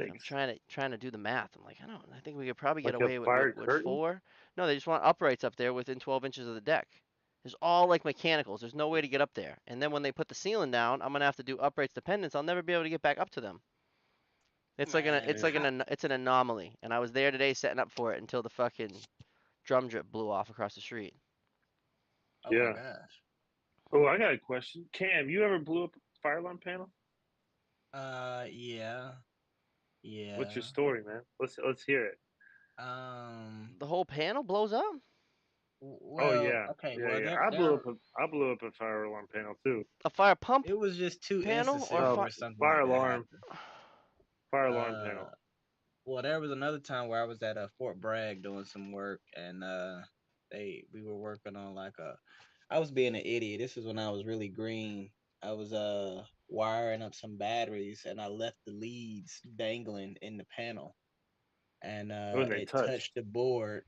I'm Six. trying to do the math. I'm like, I don't. I think we could probably get Like a away with, fire with curtain? 4. No, they just want uprights up there within 12 inches of the deck. There's all like mechanicals. There's no way to get up there. And then when they put the ceiling down, I'm gonna have to do uprights dependence. I'll never be able to get back up to them. Man, how, It's an anomaly. And I was there today setting up for it until the fucking drum drip blew off across the street. oh my Yeah. gosh. Oh, I got a question. Cam, you ever blew up a fire alarm panel? Yeah, What's your yeah. story, man? Let's hear it. Um, The whole panel blows up. Oh well, yeah, okay, yeah, well yeah. there I blew up a fire alarm panel too. A fire pump it was just two panel or instances No, where something fire like that alarm, happened. fire alarm Uh, panel. well, there was another time where I was at Fort Bragg doing some work, and we were working on like a. I was being an idiot. This is when I was really green. I was wiring up some batteries, and I left the leads dangling in the panel, and When they it touched. touched the board,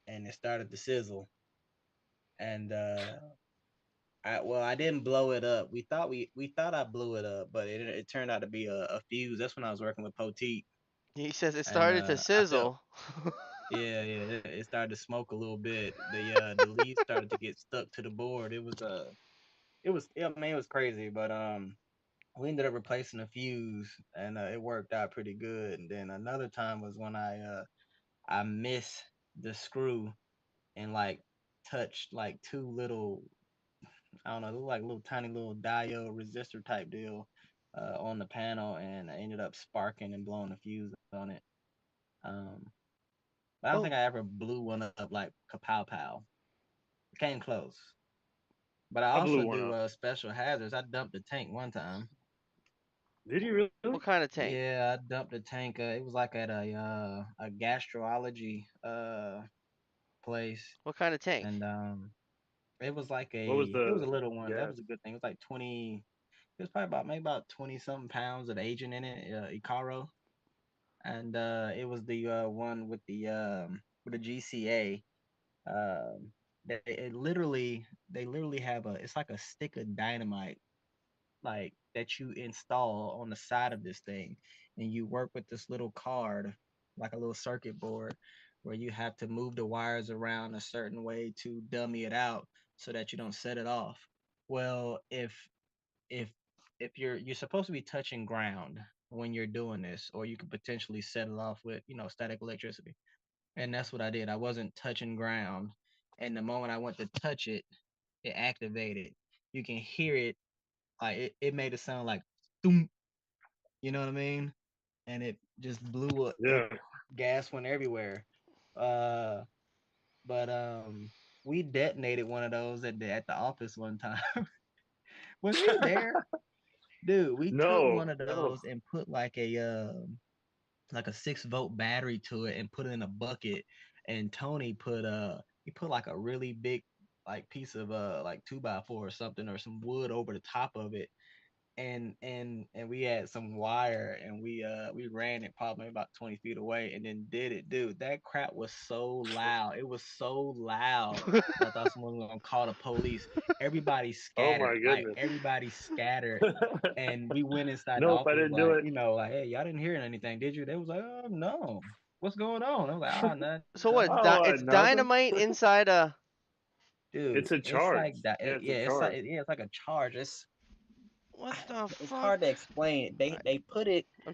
and it started to sizzle, and I didn't blow it up. We thought I blew it up, but it turned out to be a fuse. That's when I was working with Poteet, he says it and started to I felt. sizzle. Yeah, it started to smoke a little bit. The leaves started to get stuck to the board. I mean, it was crazy, but we ended up replacing the fuse, and it worked out pretty good. And then another time was when I missed the screw and like touched like two little, I don't know, they look like little tiny little diode resistor type deal on the panel, and I ended up sparking and blowing the fuse on it. Um, but I don't think Oh, I ever blew one up like kapow pow. Came close. But I I blew also one do up. special hazards. I dumped a tank one time. Did you really? what kind of tank? Yeah, I dumped a tank. It was like at a gastrology place, What kind of tank? and it was like What was it was the a little one. That gas? was a good thing. It was like 20. It was probably about maybe about 20 something pounds of agent in it, Icaro, and it was the one with the GCA. Um, they literally have a it's like a stick of dynamite like that you install on the side of this thing, and you work with this little card like a little circuit board where you have to move the wires around a certain way to dummy it out so that you don't set it off. Well, if if you're supposed to be touching ground when you're doing this, or you could potentially set it off with static electricity, and that's what I did. I wasn't touching ground, and the moment I went to touch it, it activated. You can hear it, like it made it sound like doom, you know what I mean? And it just blew up. It Yeah. gas went everywhere. Uh, but we detonated one of those at the office one time. Was you there, dude? We took one No, of no. those and put like a 6-volt battery to it and put it in a bucket. And Tony he put like a really big like piece of like 2x4 or something or some wood over the top of it, and we had some wire, and we ran it probably about 20 feet away and then did it. Dude, that crap was so loud. It was so loud that I thought someone was gonna call the police. Everybody Oh my scattered, like goodness. everybody scattered. And we went inside the Nope, I office didn't do like, it. like, hey, y'all didn't hear anything, did you? They was like, oh no, what's going on? I was like, oh, So what? nothing. Oh, It's nothing. dynamite inside a. Dude, It's a it's like charge. that. Yeah, it's a Yeah, charge. it's like a charge. What the It's fuck? hard to explain. I, I'm They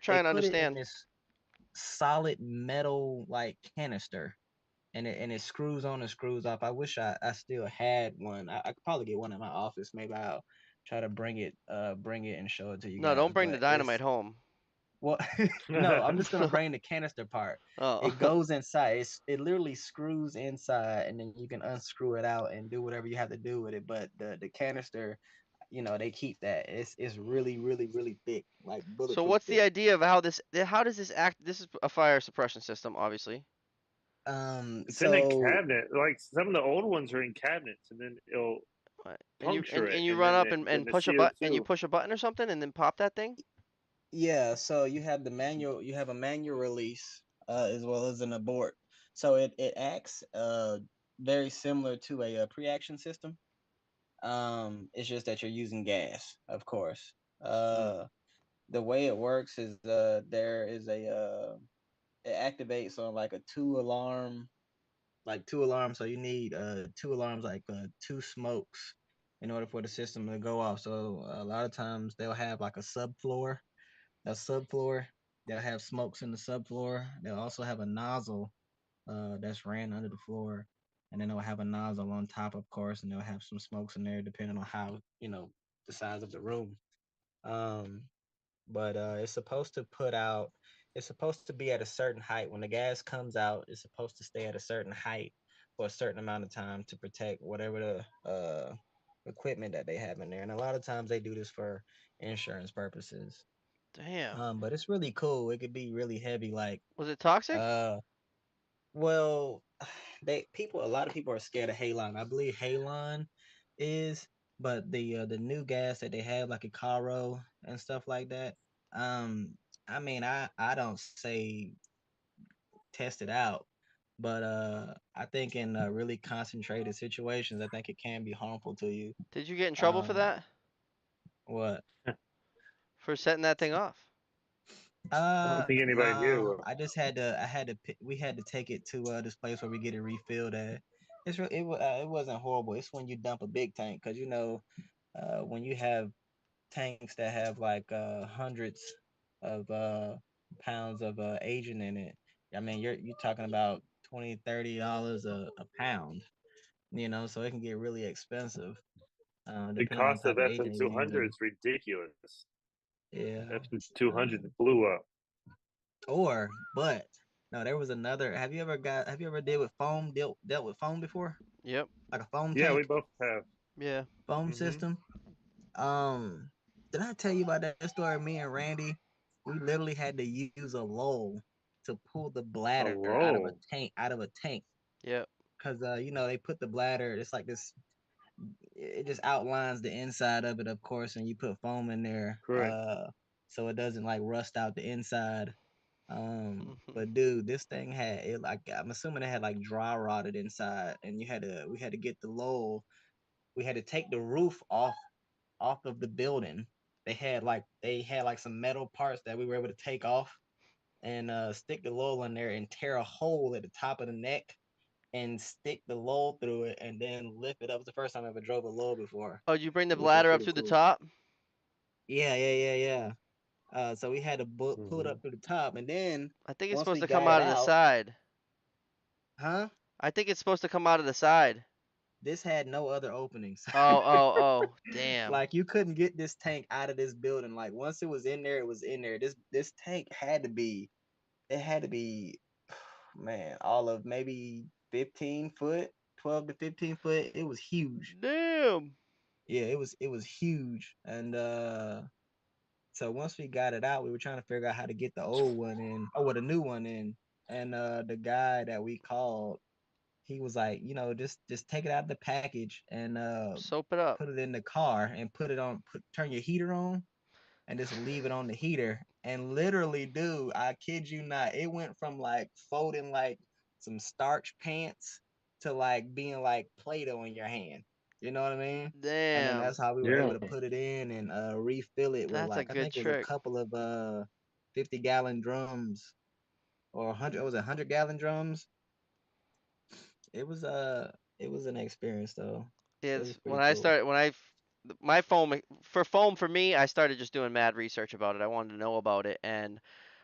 trying to put it in understand. this solid metal like canister, and it screws on and screws off. I wish I still had one. I could probably get one in my office. Maybe I'll try to bring it and show it to you No, don't guys. bring the But dynamite it's home. well, no, I'm just gonna bring the canister part. Oh, It goes inside. It literally screws inside, and then you can unscrew it out and do whatever you have to do with it. But the canister, they keep that. It's really really really thick, like so bulletproof what's the thick. idea of how this? How does this act? This is a fire suppression system, obviously. It's in a So cabinet. Like some of the old ones are in cabinets, and then it'll Right. And you puncture it, you and run then up and the push a button and you CO2. push a button or something and then pop that thing. yeah, so you have a manual release as well as an abort. So it acts very similar to a pre-action system. It's just that you're using gas, of course. Mm. The way it works is there is a it activates on like a two alarms. So you need two alarms, like two smokes, in order for the system to go off. So a lot of times they'll have like a subfloor. They'll have smokes in the subfloor. They'll also have a nozzle that's ran under the floor, and then they'll have a nozzle on top, of course, and they'll have some smokes in there depending on how the size of the room. Um, but it's supposed to put out. It's supposed to be at a certain height when the gas comes out. It's supposed to stay at a certain height for a certain amount of time to protect whatever the equipment that they have in there. And a lot of times they do this for insurance purposes. Damn. But it's really cool. It could be really heavy, like Was it toxic? uh well, a lot of people are scared of halon. I believe halon is, but the new gas that they have, like a Caro and stuff like that. Um, I mean, I don't say test it out, but I think in really concentrated situations, I think it can be harmful to you. Did you get in trouble for Um, that? what? For setting that thing off? I don't think anybody No, knew. I had to we had to take it to this place where we get it refilled at. It wasn't horrible. It's when you dump a big tank, because when you have tanks that have like hundreds of pounds of agent in it. I mean, you're talking about $20-$30 a pound, so it can get really expensive, The depending on the cost type of of agent you're FM200 using. is ridiculous. Yeah. FM200 blew up. But no, there was another. Have you ever dealt with foam before? Yep. Like a foam Yeah, we tank, both have. Yeah. foam Hmm. system? Um, did I tell you about that story? Me and Randy, we literally had to use a lull to pull the bladder Hello. out of a tank. Yep. Cause they put the bladder. It's like this. It just outlines the inside of it, of course, and you put foam in there, Correct. so it doesn't like rust out the inside. But dude, this thing had it like, I'm assuming it had like dry rotted inside, and we had to get the lull. We had to take the roof off of the building. They had like some metal parts that we were able to take off and stick the lull in there and tear a hole at the top of the neck and stick the lull through it and then lift it up. It's the first time I ever drove a lull before, Oh, did you bring the which was bladder up pretty through the cool. top? Yeah. So we had to pull it Hmm. up to the top, and then I think it's once supposed we to come got it out of the out, side. huh? I think it's supposed to come out of the side. This had no other openings. Oh, oh, oh. Damn. Like, you couldn't get this tank out of this building. Like, once it was in there, it was in there. This tank had to be, man, all of maybe 15 foot, 12 to 15 foot. It was huge. Damn. Yeah, it was huge. And so once we got it out, we were trying to figure out how to get the old one in, or well, the new one in. And the guy that we called, he was like, just take it out of the package and Soap it up. put it in the car and turn your heater on and just leave it on the heater. And literally, dude, I kid you not, it went from like folding like some starch pants to like being like Play-Doh in your hand. You know what I mean? And then Damn. that's how we were Yeah. able to put it in and refill it with, That's a like, I good think it was a trick. couple of 50-gallon drums, or 100, it was 100-gallon drums. It was it was an experience though. It was It's pretty when I cool. started when I my foam for me, I started just doing mad research about it. I wanted to know about it, and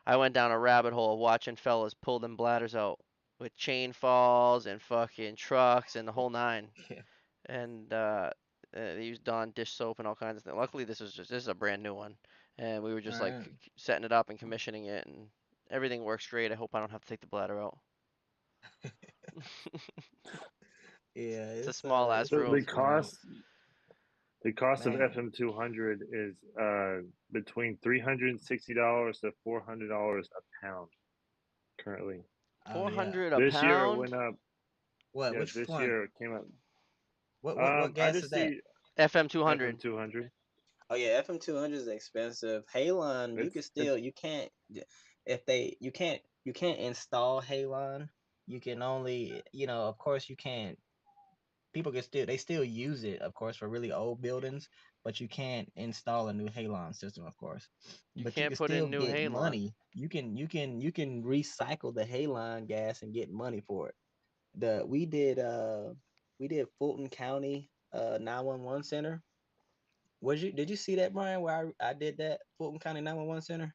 I went down a rabbit hole of watching fellas pull them bladders out with chain falls and fucking trucks and the whole nine. Yeah. And they used Dawn dish soap and all kinds of things. Luckily, this is a brand new one, and we were All just like right. setting it up and commissioning it, and everything works great. I hope I don't have to take the bladder out. Yeah, It's a small ass So room. the cost of man. FM200 is between $360 to $400 a pound currently. Oh yeah. 400 a This year it pound? went up. What? Yeah, Which this one? year it came up. What I gas is just that? see FM 200. FM200. Oh yeah, FM200 is expensive. Halon, you can It's still you can't you can't install Halon. You can only, of course you can't. people can still they still use it, of course, for really old buildings, but you can't install a new halon system, of course. You But you can't can put still in new get halon. money. You can recycle the halon gas and get money for it. The we did Fulton County 911 center. Was you Did you see that, Brian, where I did that Fulton County 911 center?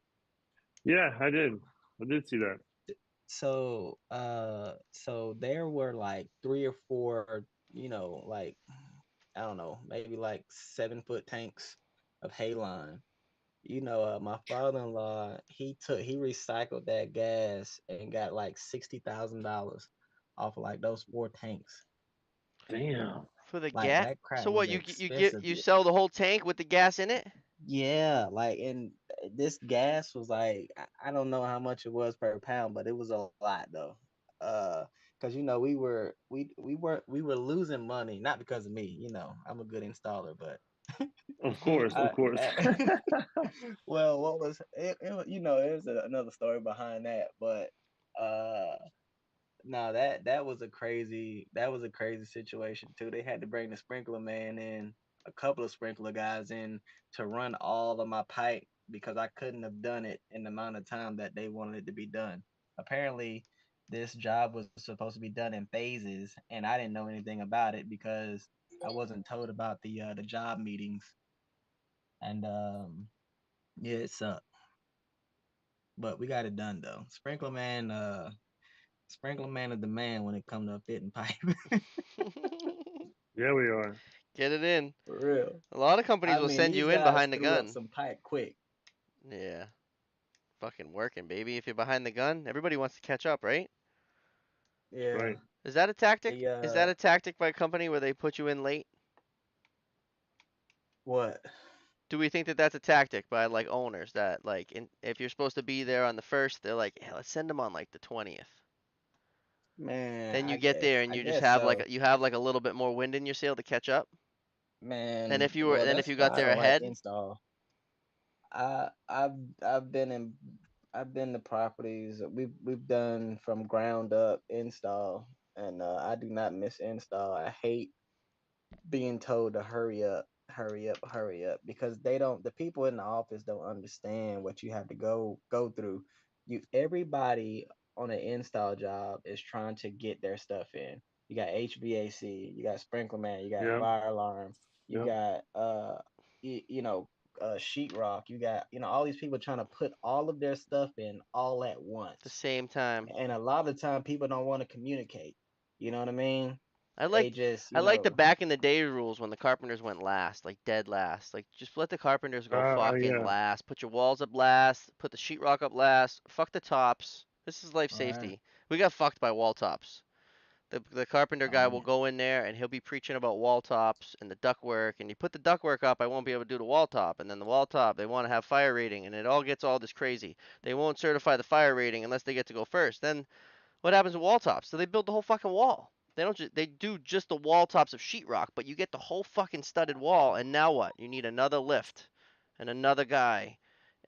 Yeah, I did. I did see that. So there were like three or four, like I don't know, maybe like 7 foot tanks of halon. My father-in-law, he recycled that gas and got like $60,000 off of like those 4 tanks. Damn. For the Like gas. that crap So was what? expensive. You sell the whole tank with the gas in it? Yeah, like, and this gas was like, I don't know how much it was per pound, but it was a lot though. Because we were losing money, not because of me. I'm a good installer, but Of course, of I, course. well, what was it? There's another story behind that, but uh no, that was a crazy situation too. They had to bring the sprinkler man in, a couple of sprinkler guys in to run all of my pipe because I couldn't have done it in the amount of time that they wanted it to be done. Apparently, this job was supposed to be done in phases, and I didn't know anything about it because I wasn't told about the job meetings. And yeah, it sucked, but we got it done though. Sprinkler man is the man when it comes to fitting pipe. Yeah, we are. Get it in. For real. A lot of companies I will mean, send these you in guys behind the threw up gun. some pipe quick. Yeah, fucking working, baby. If you're behind the gun, everybody wants to catch up, right? Yeah. Right. Is that a tactic? The Is that a tactic by a company where they put you in late? what? Do we think that that's a tactic by like owners that like if you're supposed to be there on the first, they're like, hey, let's send them on like the 20th. Man, Then you I get guess there and I you just guess have like so. you have like a little bit more wind in your sail to catch up. Man, well, Then if that's you got why I there don't like ahead, install. I I've been to properties we've done from ground up install, and I do not miss install. I hate being told to hurry up, hurry up, hurry up, because the people in the office don't understand what you have to go through. Everybody on an install job is trying to get their stuff in. You got HVAC, you got sprinkler man, you got Yep. fire alarm, you Yep. got sheetrock, you got all these people trying to put all of their stuff in all at at the once. same time, And a lot of the time people don't want to communicate. You know what I mean? I They like just, the back in the day rules when the carpenters went last, like dead last. Like just let the carpenters go fucking Yeah. last. Put your walls up last. Put the sheetrock up last. Fuck the tops. This is life all right. safety. We got fucked by wall tops. The carpenter Oh guy will man. go in there and he'll be preaching about wall tops and the ductwork, and you put the ductwork up, I won't be able to do the wall top, and then the wall top they want to have fire rating, and it all gets all this crazy. They won't certify the fire rating unless they get to go first. Then what happens with wall tops? So they build the whole fucking wall. They do just the wall tops of sheetrock, but you get the whole fucking studded wall, and now what? You need another lift and another guy,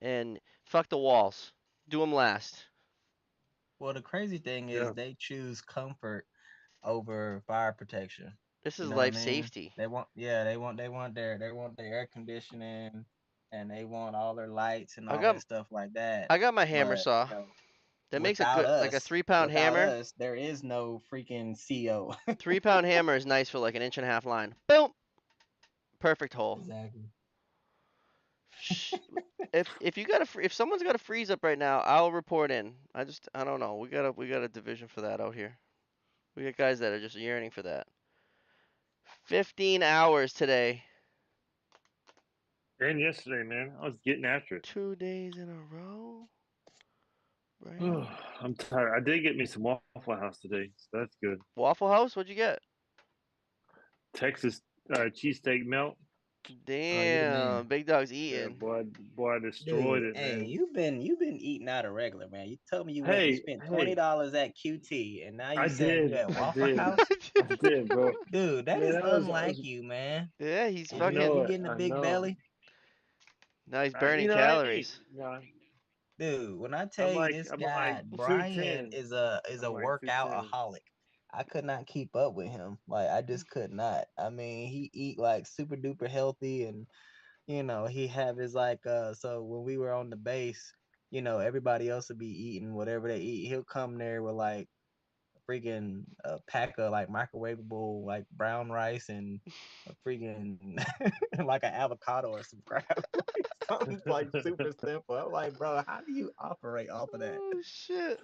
and fuck the walls. Do them last. Well, the crazy thing is Yeah. they choose comfort over fire protection. This You is know what I life mean? safety. They want their air conditioning, and they want all their lights and I all got that stuff like that. I got my hammer But saw. That makes a without good like a us, 3 pound hammer. there is no freaking CO. 3 pound hammer is nice for like an inch and a half line. Boom, perfect hole. Exactly. If you got if someone's got a freeze up right now, I'll report in. I don't know. We got a division for that out here. We got guys that are just yearning for that. 15 hours today. And yesterday, man, I was getting after it. 2 days in a row, Oh, Brian. I'm tired. I did get me some Waffle House today, so that's good. Waffle House, what'd you get? Texas cheesesteak melt. Oh, you the man. Damn, Big Dog's Yeah, eating. boy, I destroyed Dude, it, hey, man. you've been eating out of regular, man. You told me you Hey, spent hey, $20 at QT, and now I you saying you did, at I Waffle did, House? I did, bro. Dude, that Man, is I unlike was, you, man. Yeah, he's I You know fucking. it, getting a I big know. belly? Now he's burning I ate. calories. Dude, when I tell I'm you like, this I'm guy, like Brian 210. is a I'm like 210. workoutaholic. I could not keep up with him. Like I just could not. I mean, he eat like super duper healthy, and he have his like so when we were on the base, everybody else would be eating whatever they eat. He'll come there with like freaking a pack of like microwavable like brown rice and a freaking like an avocado or some crap. Like something like super simple. I'm like, bro, how do you operate off of that? Oh shit.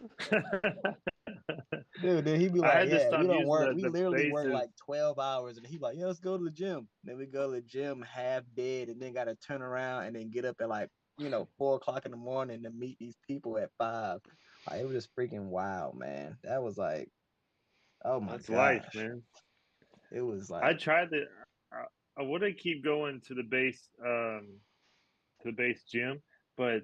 Dude, then he'd be I like, had to yeah, we stop don't using work. We the literally work bases. like 12 hours. And he'd be like, yeah, let's go to the gym. Then we go to the gym half dead and then got to turn around and then get up at like, 4 o'clock in the morning to meet these people at 5. Like, it was just freaking wild, man. That was like, oh my That's life, gosh. man. It was I like, tried to. I want to keep going to the base gym, but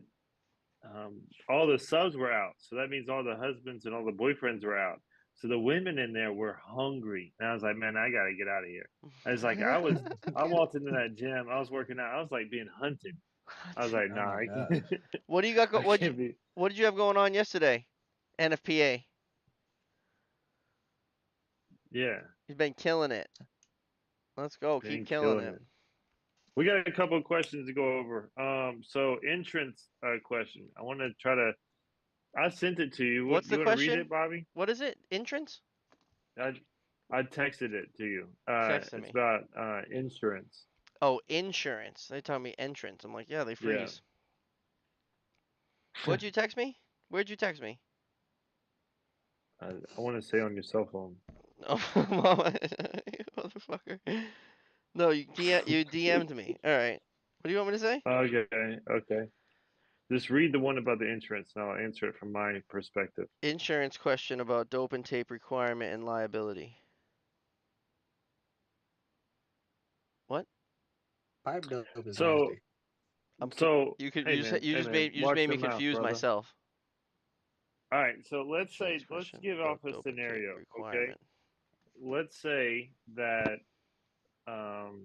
all the subs were out, so that means all the husbands and all the boyfriends were out. So the women in there were hungry, and I was like, man, I gotta get out of here. I was like, I walked into that gym, I was working out, I was like being hunted. I was What? like, oh nah, my gosh. What do you got? I What can't be. what did you have going on yesterday? NFPA. Yeah, You've been killing it. Let's go. Keep been killing killing it. it. We got a couple of questions to go over. So entrance question. I want to try to. I sent it to you. What's You the want to read question? it, Bobby? What is it? Entrance? I I texted it to you. Texting It's me. about insurance. Oh, insurance. They tell me entrance. I'm like, yeah, they Yeah. freeze. What'd you text me? Where'd you text me? I want to say on your cell phone. Oh, mama, you motherfucker. No, you DM'd me. All right. What do you want me to say? Okay, okay. Just read the one about the insurance, and I'll answer it from my perspective. Insurance question about dope and tape requirement and liability. What? Pipe dope is So, nasty. You could hey man, you just watch made your me mouth, confuse brother. myself. All right, so Insurance let's question give about off a dope and tape scenario, okay? requirement. Let's say that um,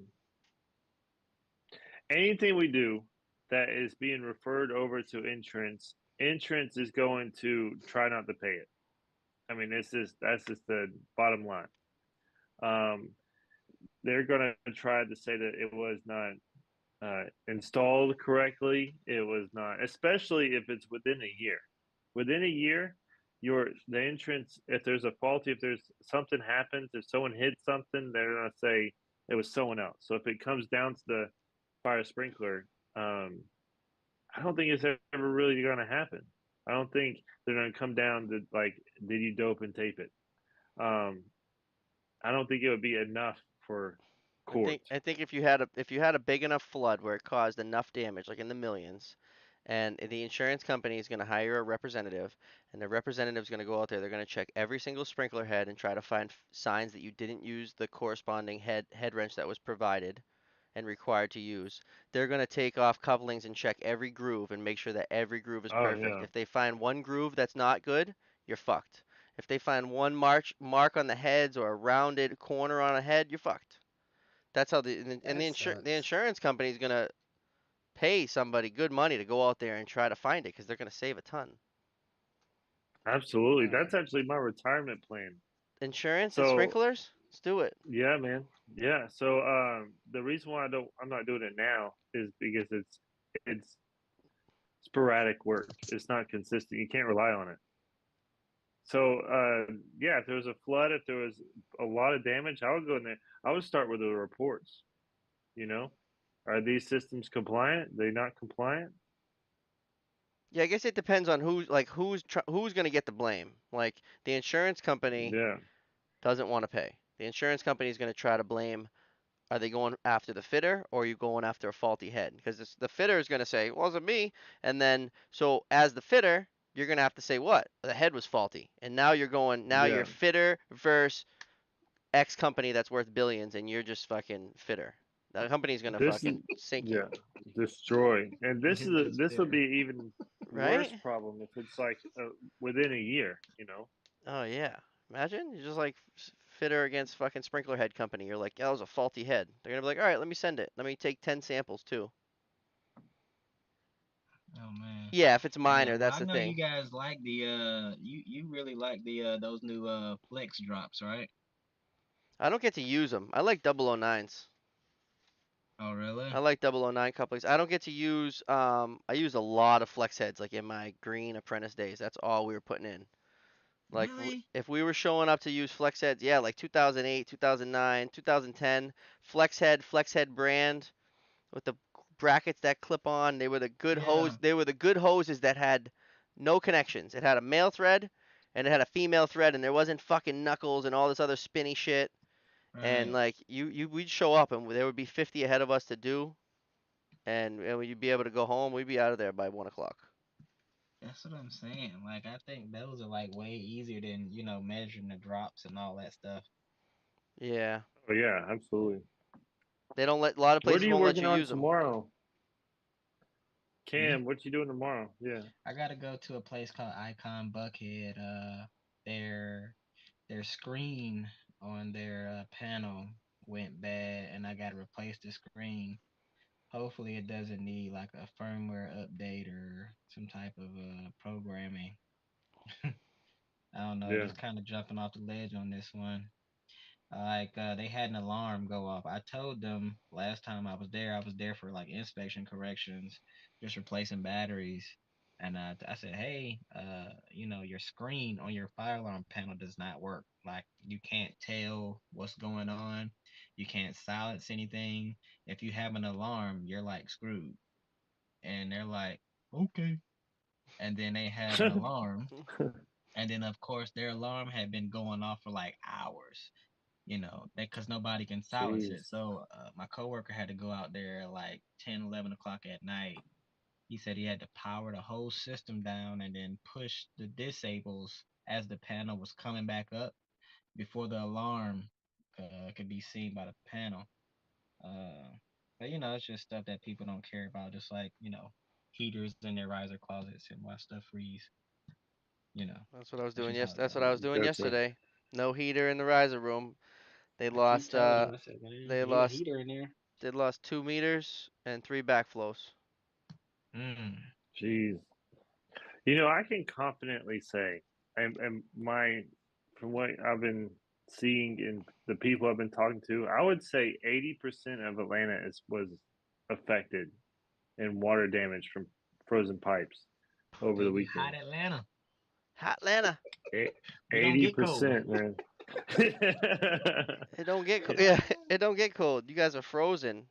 anything we do that is being referred over to insurance, insurance is going to try not to pay it. I mean, that's just the bottom line. Um, they're going to try to say that it was not installed correctly. It was not, especially if it's within a year. Within a year, the entrance. If there's a faulty, if there's something happens, if someone hits something, they're gonna say it was someone else. So if it comes down to the fire sprinkler, I don't think it's ever really gonna happen. I don't think they're gonna come down to like, did you dope and tape it? Um, I don't think it would be enough for court. I think if you had a big enough flood where it caused enough damage, like in the millions, and the insurance company is going to hire a representative, and the representative is going to go out there, they're going to check every single sprinkler head and try to find signs that you didn't use the corresponding head wrench that was provided and required to use. They're going to take off couplings and check every groove and make sure that every groove is Oh perfect. yeah, If they find one groove that's not good, you're fucked. If they find one mark on the heads or a rounded corner on a head, you're fucked. That's how That the sucks. insurance company is gonna pay somebody good money to go out there and try to find it because they're gonna save a ton. absolutely. Mm. That's actually my retirement plan. Insurance and So sprinklers, let's do it. yeah, man. Yeah. So the reason why I'm not doing it now is because it's sporadic work. It's not consistent. You can't rely on it. So yeah, if there was a flood, if there was a lot of damage, I would go in there. I would start with the reports. You know, are these systems compliant? They not compliant? Yeah, I guess it depends on who's gonna get the blame. Like the insurance company Yeah. doesn't want to pay. The insurance company is gonna try to blame. Are they going after the fitter or are you going after a faulty head? Because the fitter is going to say, well, it wasn't me. And then, so as the fitter, you're going to have to say what? The head was faulty. And now you're Yeah. fitter versus X company that's worth billions and you're just fucking fitter. The company's going to This is fucking sink you. yeah, destroy. And You're just this would bitter. be even worse Right? problem if it's like within a year. You know. Oh, yeah. Imagine you're just like fitter against fucking sprinkler head company. You're like, yeah, that was a faulty head. They're going to be like, all right, let me send it. Let me take 10 samples too. Oh man. Yeah, if it's Yeah, minor, well, that's I the know you thing. guys like the you really like the those new flex drops, right? I don't get to use them. I like 009s. Oh, really? I like 009 couplings. I don't get to use I use a lot of flex heads like in my green apprentice days. That's all we were putting in. Like Really? if we were showing up to use flex heads, yeah, like 2008, 2009, 2010, flex head brand with the brackets that clip on. They were the good hose. Yeah, They were the good hoses that had no connections. It had a male thread and it had a female thread, and there wasn't fucking knuckles and all this other spinny shit. And right. like we'd show up and there would be 50 ahead of us to do, and we'd be able to go home. We'd be out of there by 1 o'clock. That's what I'm saying. Like, I think those are like way easier than, measuring the drops and all that stuff. Yeah, Oh yeah, absolutely. they don't let a lot of What are places you won't let working you on use them. tomorrow, Me? Cam? What you doing tomorrow? Yeah. I gotta go to a place called Icon Buckhead. Their their screen on their panel went bad, and I gotta replace the screen. Hopefully, it doesn't need like a firmware update or some type of programming. I don't know, Yeah. just kind of jumping off the ledge on this one. Like they had an alarm go off. I told them last time I was there for like inspection corrections, just replacing batteries. And I said, hey, your screen on your fire alarm panel does not work. Like you can't tell what's going on. You can't silence anything. If you have an alarm, you're like screwed. And they're like, okay. And then they have an alarm. And then of course their alarm had been going off for like hours, because nobody can silence it. Jeez. So my coworker had to go out there at like 10, 11 o'clock at night. He said he had to power the whole system down and then push the disables as the panel was coming back up before the alarm could be seen by the panel. Uh, but it's just stuff that people don't care about, just like heaters in their riser closets and why stuff freeze. You know, That's what I was that's doing. just how Yes, it that's what goes. I was doing Gotcha. yesterday. No heater in the riser room. They I keep lost. telling them, I said, man, They get a lost. heater in there. They lost 2 meters and 3 backflows. Mm. Jeez. I can confidently say, and my, from what I've been seeing and the people I've been talking to, I would say 80% of Atlanta was affected and water damage from frozen pipes over the Told you, weekend. hot Atlanta. Hot Atlanta. We don't Eighty get cold. percent, man. It don't get It's yeah. It don't get cold. You guys are frozen.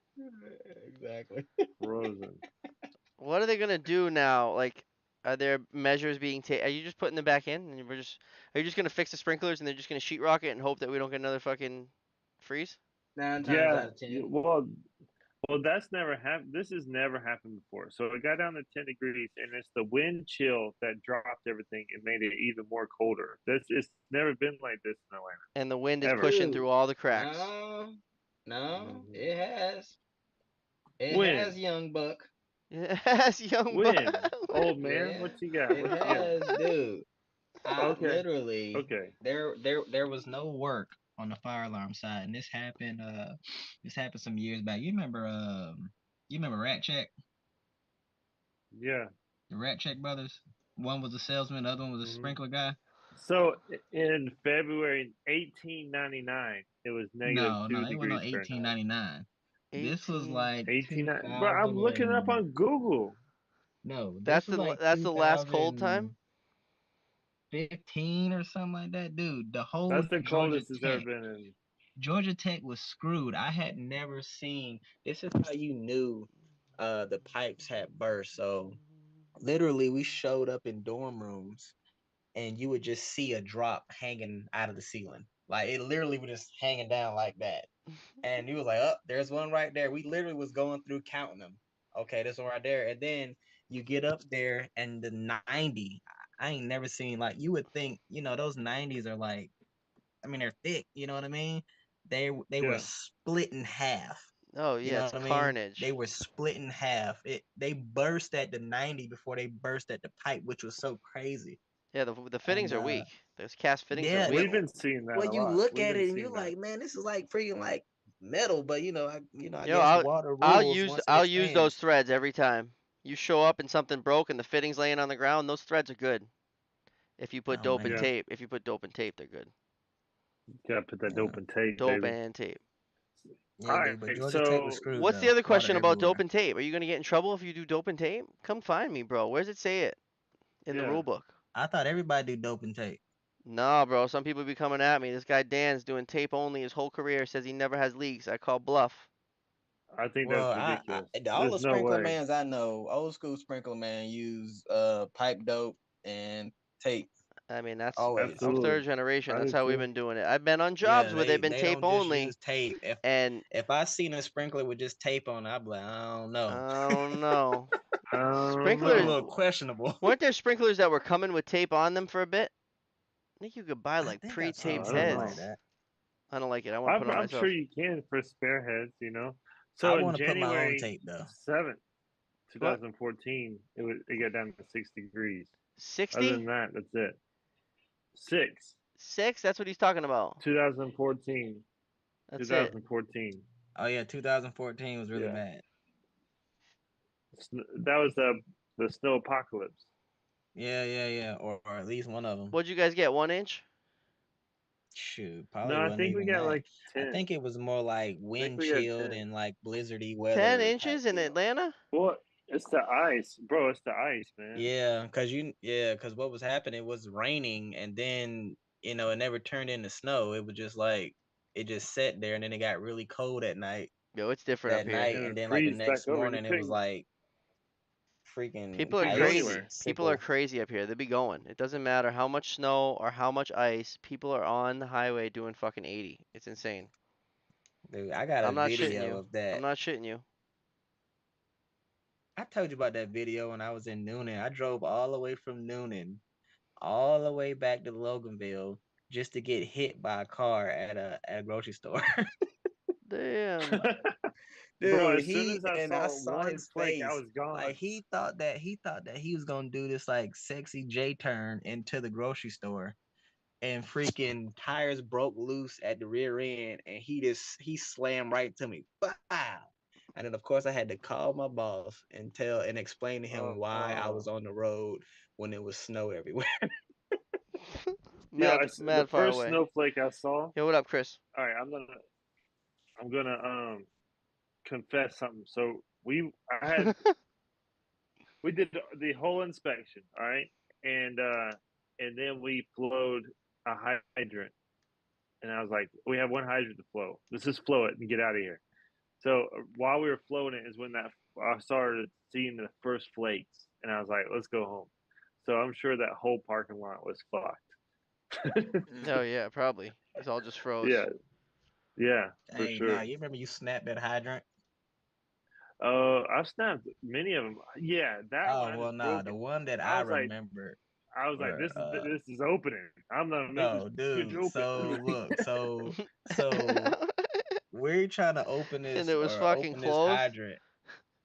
Exactly. frozen. What are they gonna do now? Like, are there measures being taken? Are you just putting them back in, and are you just gonna fix the sprinklers and they're just gonna sheetrock it and hope that we don't get another fucking freeze? Nine times Yeah, out of 10. well, that's never happened. This has never happened before. So it got down to 10 degrees, and it's the wind chill that dropped everything and made it even more colder. It's never been like this in Atlanta, And the wind is ever. pushing Dude, through all the cracks. no, no, Mhm. it has. It has, When? young buck. Yes, young buck. When? Old man, Yeah, what you got? it What you got? has, dude. I Okay, literally okay. there was no work on the fire alarm side, and this happened some years back. You remember Rat Check, Yeah. the Rat Check brothers? One was a salesman, the other one was a Hmm. sprinkler guy. So in February 1899, it was negative No, no, two they went on degrees Fahrenheit. 1899. This was 18. like 18, bro, I'm 2000 looking it up and on Google. no, this That's was the like that's the last cold time. 2015 or something like that, dude. The whole That's the coldest it's ever been in. Georgia Tech was screwed. I had never seen. This is how you knew the pipes had burst. So literally, we showed up in dorm rooms, and you would just see a drop hanging out of the ceiling. Like it literally was just hanging down like that. And he was like, "Oh, there's one right there." We literally was going through counting them. Okay, there's one right there. And then you get up there, and the 90. I ain't never seen, like, you would think, those 90s are like, I mean, they're thick. You know what I mean? They were Yeah, split in half. Oh You yeah, know it's what I mean? They carnage. were split in half. They burst at the 90 before they burst at the pipe, which was so crazy. Yeah, the fittings And are weak. Those cast fittings are yeah, weak. we've been seeing that well, a you lot. look We've at been it and you're seeing that. like, man, this is like freaking like metal. But I You know, guess the water I'll rules use once it I'll use those expands. threads every time. You show up and something broke and the fitting's laying on the ground, those threads are good. If you put Oh dope and Yeah, man. tape, if you put dope and tape, they're good. gotta put that Yeah. dope and tape, Dope baby. and tape. Yeah, All dude. But right, Georgia tape was so screwed What's the though. other Water question about dope everywhere. and tape? Are you gonna get in trouble if you do dope and tape? Come find me, bro. Where's it say it in the yeah, rule book? I thought everybody do dope and tape. Nah, bro. Some people be coming at me. This guy Dan's doing tape only his whole career. Says he never has leaks. I call bluff. I think Well, that's ridiculous. all the There's no sprinkler way. mans I know, old school sprinkler man use pipe dope and tape I mean, that's always. I'm Absolutely, third generation. I That's do how we've too. been doing it. I've been on Yeah, jobs where they've they been they tape don't just only, use tape. and If I seen a sprinkler with just tape on, I'd be like, I don't know. I don't know. I don't Look a Sprinklers little know. questionable. weren't there sprinklers that were coming with tape on them for a bit? I think you could buy I like think I Oh, seen pre-taped I don't something know. like heads. that. I don't like it. I want to put on I'm sure myself. you can for spare heads, you know. I So in want to put my own January tape though. 7th, What? 2014, it got down to 6 degrees. Other 60? than that, that's it. 6, 6? That's what he's talking about. 2014, That's it. 2014. Oh yeah, 2014 was really Yeah, bad. that was the snow apocalypse. Yeah. Or at least one of them. What'd you guys get? 1 inch? Shoot, No, probably I wasn't think we even got that. like I 10. think it was more like I think wind we got chilled 10. and like blizzardy 10 weather type inches in deal. Atlanta? Well, it's the ice, bro. It's the ice, man. Cause what was happening, it was raining and then it never turned into snow. It was just like it just sat there and then it got really cold at night Yo, it's different up that here. night And and it then like the freezes back next over. You morning it was like freaking People are couldn't go crazy. anywhere. People are icicle. crazy up here. They be going. It doesn't matter how much snow or how much ice. People are on the highway doing fucking 80. It's insane. Dude, I got a I'm not shitting video you. of I'm that. not shitting you. I told you about that video when I was in Noonan. I drove all the way from Noonan, all the way back to Loganville just to get hit by a car at a grocery store. Damn. Bro, Dude, as soon as I I saw saw one his flake, I face. was gone. Like he thought that he was gonna do this like sexy J turn into the grocery store and freaking tires broke loose at the rear end and he slammed right to me. Wow. And then of course I had to call my boss and explain to him why I Uh, was on the road when it was snow everywhere. yeah, the Mad far first away. snowflake I saw. Yo, what up, Chris? All right, I'm gonna confess something. So we did the whole inspection, all right, and and then we flowed a hydrant, and I was like, we have one hydrant to flow. Let's just flow it and get out of here. So while we were flowing it is when that I started seeing the first flakes, and I was like, let's go home. So I'm sure that whole parking lot was fucked. Oh yeah, probably. It's all just froze. Yeah, yeah, for Hey, nah, sure. you remember you snapped that hydrant? I've snapped many of them. Yeah, that one Oh I well, just nah, broke the it. one that I I was like, remember this were is opening. I'm gonna make this no, bitch dude. open. So look, so we're trying to And it was fucking open this closed. hydrant.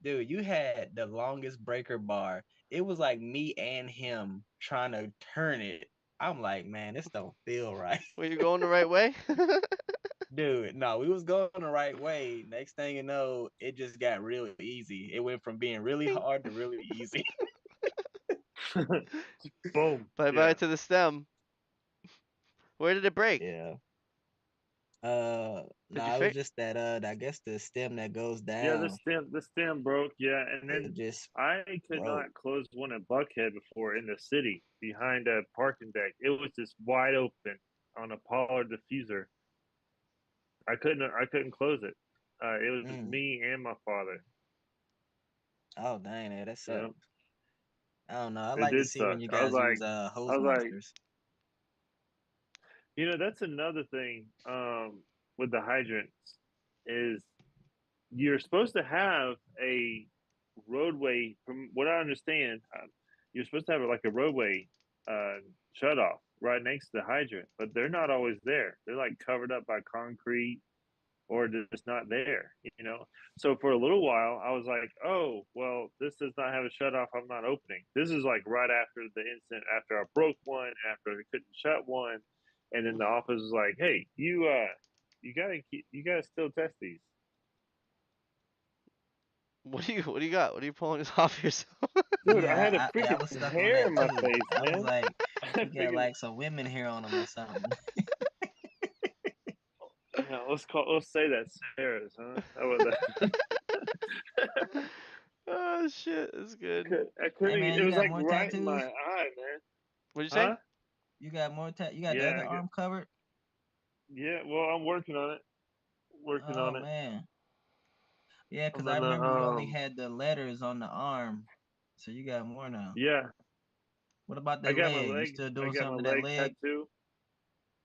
Dude, you had the longest breaker bar. It was like me and him trying to turn it. I'm like, man, this don't feel right. Were you going the right way? Dude, no, we was going the right way. Next thing you know, it just got real easy. It went from being really Bing. hard to really easy. Boom. Bye bye Yeah. to the stem. Where did it break? Yeah. Did No, you it was fix? just that I guess the stem that goes Yeah, down, the stem broke. Yeah, and it then just I could broke. not close one at Buckhead before in the city behind a parking deck. It was just wide open on a Pollard diffuser. I couldn't close it. It was Mm. me and my father. Oh dang, that Yeah, sucked. I don't know. I it like to did see when suck. you guys use I hose was like, monsters. that's another thing with the hydrants is you're supposed to have a roadway. From what I understand, you're supposed to have like a roadway uh, shut off right next to the hydrant, but they're not always there. They're like covered up by concrete or just not there. So for a little while, I was like, oh well, this does not have a shut off. I'm not opening. This is like right after the incident, after I broke one, after I couldn't shut one, and then the office was like, hey, you gotta still test these. What do you got? What are you pulling off yourself? Dude, I had a I freaking was stuck on hair that in my too. face, I was man. like, I he got freaking like some women hair on him or something. yeah. Let's say that Sarah's, huh? How about that? Oh shit, that's good. I Hey couldn't. man, It you was got like more right in my tattoos? eye, man. What'd you say? Huh? You got more you got the Yeah, other arm covered? yeah. Well, I'm working on it. Working Oh on it. man. Yeah, I'm 'cause I gonna remember you only had the letters on the arm. So you got more now. yeah. What about I that got my leg? You leg. still I doing got my something to that leg leg? tattoo.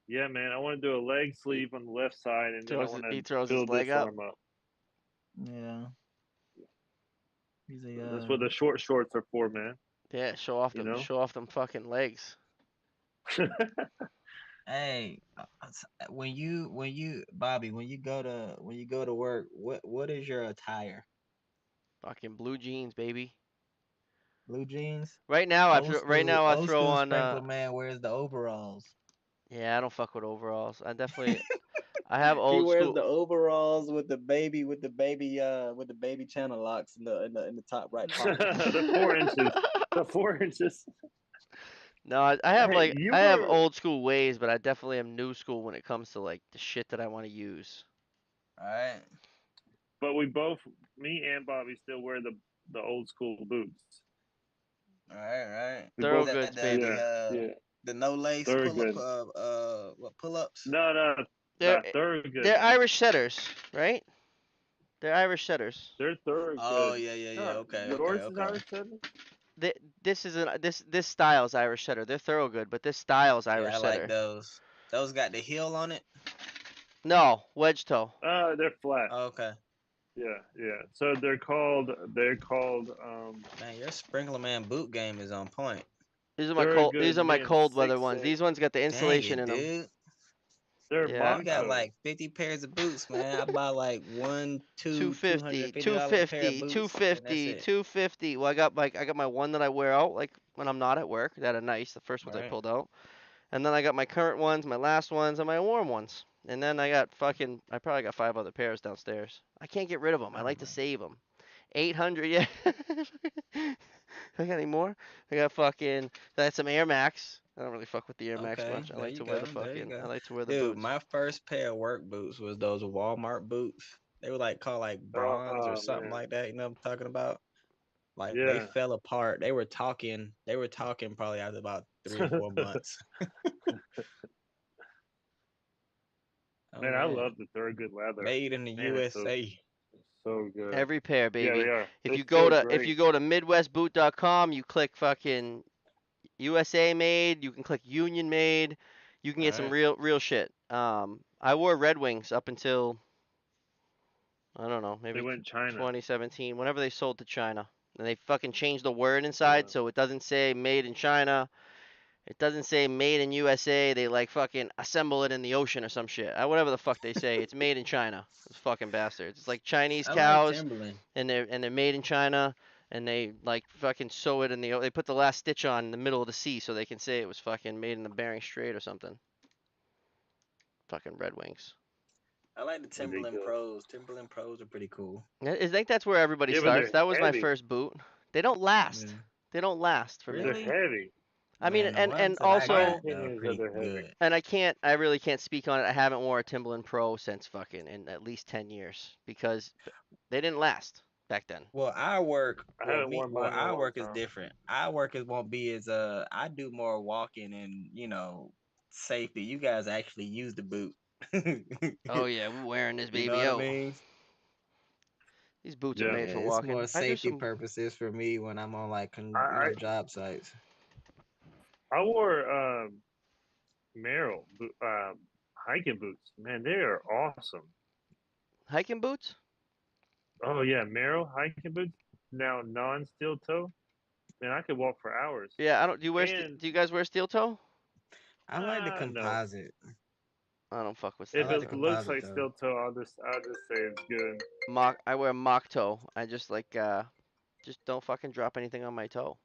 Yeah, man. I want to do a leg He sleeve on the left side, and then I want to he throws his build leg this up. arm up. Yeah. He's a That's what the short shorts are for, man. Yeah, You know. show off them fucking legs. hey, when you Bobby, when you go to work, what is your attire? Fucking blue jeans, baby. Blue jeans? Right now I Old throw school on sprinkler man wears the overalls. yeah, I don't fuck with overalls. I have He old wears school. the overalls with the baby channel locks in the top right pocket. The 4 inches. The 4 inches. No, Hey, you I have were, old school ways, but I definitely am new school when it comes to like the shit that I want to use. All right. but we both, me and Bobby, still wear the old school boots. All right, all right. We Thorough Is both, that goods, baby. yeah, the no lace they're good. pull ups? No, no, They're no, they're good, they're man. Irish setters, right? They're Irish setters. They're Oh good. yeah, yeah, yeah. No, Okay, okay, yours is okay. Irish setter. This is this style's Irish setter. They're thorough good, but this style's Yeah, I Irish like setter. those. Those got the heel on it. No, wedge toe. They're flat. Oh, okay. Yeah, yeah. So they're called Man, your sprinkler man boot game is on point. they're a These good are my men cold weather six ones. six. These ones got the Dang insulation it, in them. dude. They're Yeah. You got Monto. like 50 pairs of boots, man. I buy like one, two, two hundred 250, and fifty dollar pair of 250, boots, and that's 250, it. 250. Well, I got my one that I wear out like when I'm not at work. That are nice, the first All ones I right. pulled out. And then I got my current ones, my last ones, and my warm ones. And then I probably got 5 other pairs downstairs. I can't get rid of them. I Oh like to man. save them. 800, yeah. I got any more? I got fucking, I had some Air Max. I don't really fuck with the Air Max Okay, much. there you go. There you I go. like to wear the Dude, boots. my first pair of work boots was those Walmart boots. They were like called like bronze or Oh something man, like that. You know what I'm talking about? Like they yeah. fell apart. They were talking probably after about 3 or 4 months. Oh Man, I man. love the Thurgood leather. Made in the Man, USA. it's so good. Every pair, Yeah, they baby. are. They feel If you great. go to midwestboot.com, you click fucking USA made, you can click Union made, you can All get some right. real shit. I wore Red Wings up until I don't know, They maybe went China. 2017, whenever they sold to China. And they fucking changed the word inside Yeah. so it doesn't say made in China. It doesn't say made in USA. They like fucking assemble it in the ocean or some shit. Whatever the fuck they say, it's made in China. Those fucking bastards. It's like Chinese I like cows Timberland. and they're made in China and they like fucking sew it in they put the last stitch on in the middle of the sea so they can say it was fucking made in the Bering Strait or something. Fucking Red Wings. I like the Timberland Ridiculous. Pros. Timberland Pros are pretty cool. I think that's where everybody Yeah, but starts. they're That was my heavy. first boot. They don't last. Yeah. They don't last for But me. they're Really? heavy. I mean, Man, the and ones that I My also, got though are opinion is that pretty they're heavy. good. and I really can't speak on it. I haven't worn a Timberland Pro since fucking in at least 10 years because they didn't last back then. Well, I haven't worn mine in a our long work is time. different. Our work is won't be as I do more walking and, safety. You guys actually use the boot. Oh yeah, we're wearing this You know baby what I out. mean? These boots are Yeah. made Yeah, for it's more walking. I do safety some purposes for me when I'm on like I job sites. I wore Merrill hiking boots. Man, they are awesome. hiking boots. Oh yeah, Merrill hiking boots. Now non-steel toe. Man, I could walk for hours. Yeah, I don't. And Do you guys wear steel toe? I like the no. composite. I don't fuck with I If steel like the it toe. looks composite like though. steel toe, I'll just say it's good. I wear mock toe. I just like just don't fucking drop anything on my toe.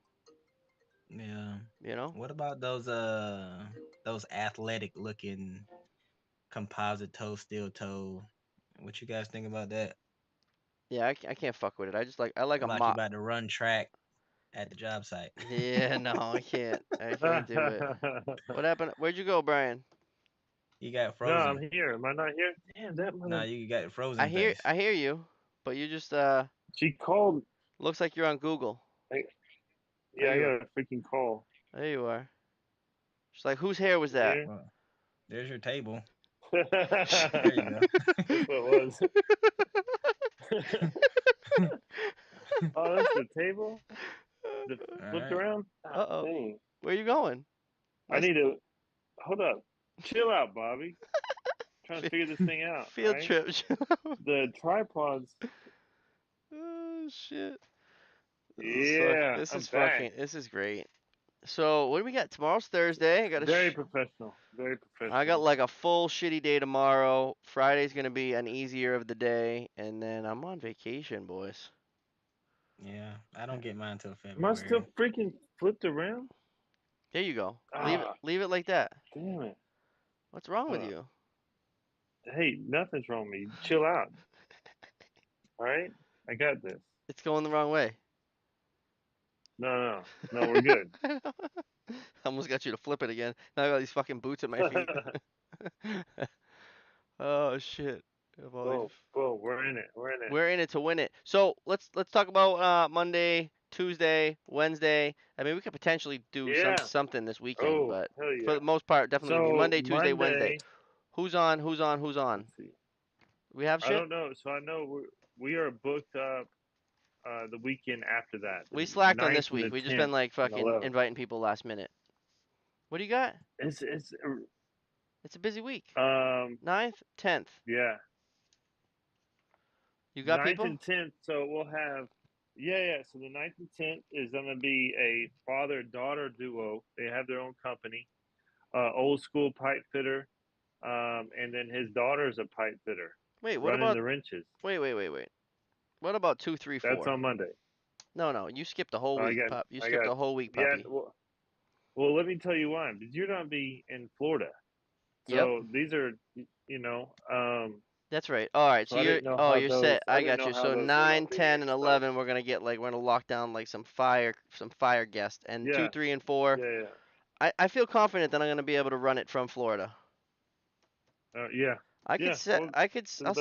Yeah. You know? What about those athletic looking composite toe, steel toe? What you guys think about that? Yeah, I can't fuck with it. I like How a about you mop. about to run track at the job site? Yeah, no, I can't. I can't do it. What happened? Where'd you go, Brian? You got No, I'm frozen. here. Am I not here? Damn, that Nah, mother. you got the frozen face. I hear you, but you just She called. looks like you're on Google. I, There yeah, I you are. got a freaking call. There you are. She's like, whose hair was You that? hear? Well, there's your table. That's There you go. what it was. Oh, that's the table. The All flipped right. around. Ah, Uh-oh. dang. Where you going? I Nice need to hold up. Chill out, Bobby. Trying to fi- figure this thing out. All field right. trip. The tripods. Oh shit. Yeah, This I'm is back. fucking this is great. So what do we got? Tomorrow's Thursday. Very professional. Very I got professional. like a full shitty day tomorrow. Friday's gonna be an easier of the day, and then I'm on vacation, boys. Yeah, I don't get mine till Am I still February. freaking flipped around? There you go. Ah, Leave it like that. damn it. What's wrong with Hold up. you? Hey, nothing's wrong with me. Chill out. All right? I got this. It's going the wrong way. No, no, no, we're good. I almost got you to flip it again. Now I got these fucking boots at my feet. Oh shit. I've always Boom, boom. We're in it. We're in it. We're in it to win it. So let's talk about Monday, Tuesday, Wednesday. I mean, we could potentially do Yeah. something this weekend, Oh, but hell for yeah. the most part, definitely gonna be So Monday, Tuesday, Wednesday. Monday, Who's on? Who's on? Who's on? let's see. We have I shit. don't know. So I know we are booked up the weekend after that, the We slacked on ninth this and week. the We just been 10th like and fucking 11th. inviting people last minute. What do you got? It's It's a busy week. um 9th, 10th. yeah, You got ninth people? and 10th. So we'll have yeah. So the ninth and 10th is going to be a father daughter duo. They have their own company. Old school pipe fitter, and then his daughter is a pipe fitter Wait, what running about? the wrenches. Wait. What about 2, 3, That's 4? on Monday. No, no. You skipped the whole week, pup. You I skipped got, a whole week, yeah. puppy. Well, let me tell you why. Because you're gonna be in Florida, Yep. so these are, you know, That's right. All right. so So I didn't know how you're those, set. I I didn't got know you. how So those were gonna 9, be 10, and and stuff. 11, we're gonna lock down like some fire guests. And 2, Yeah, 3, and 4, yeah, I feel confident that I'm gonna be able to run it from Florida. yeah, yeah. Well, do the I'll set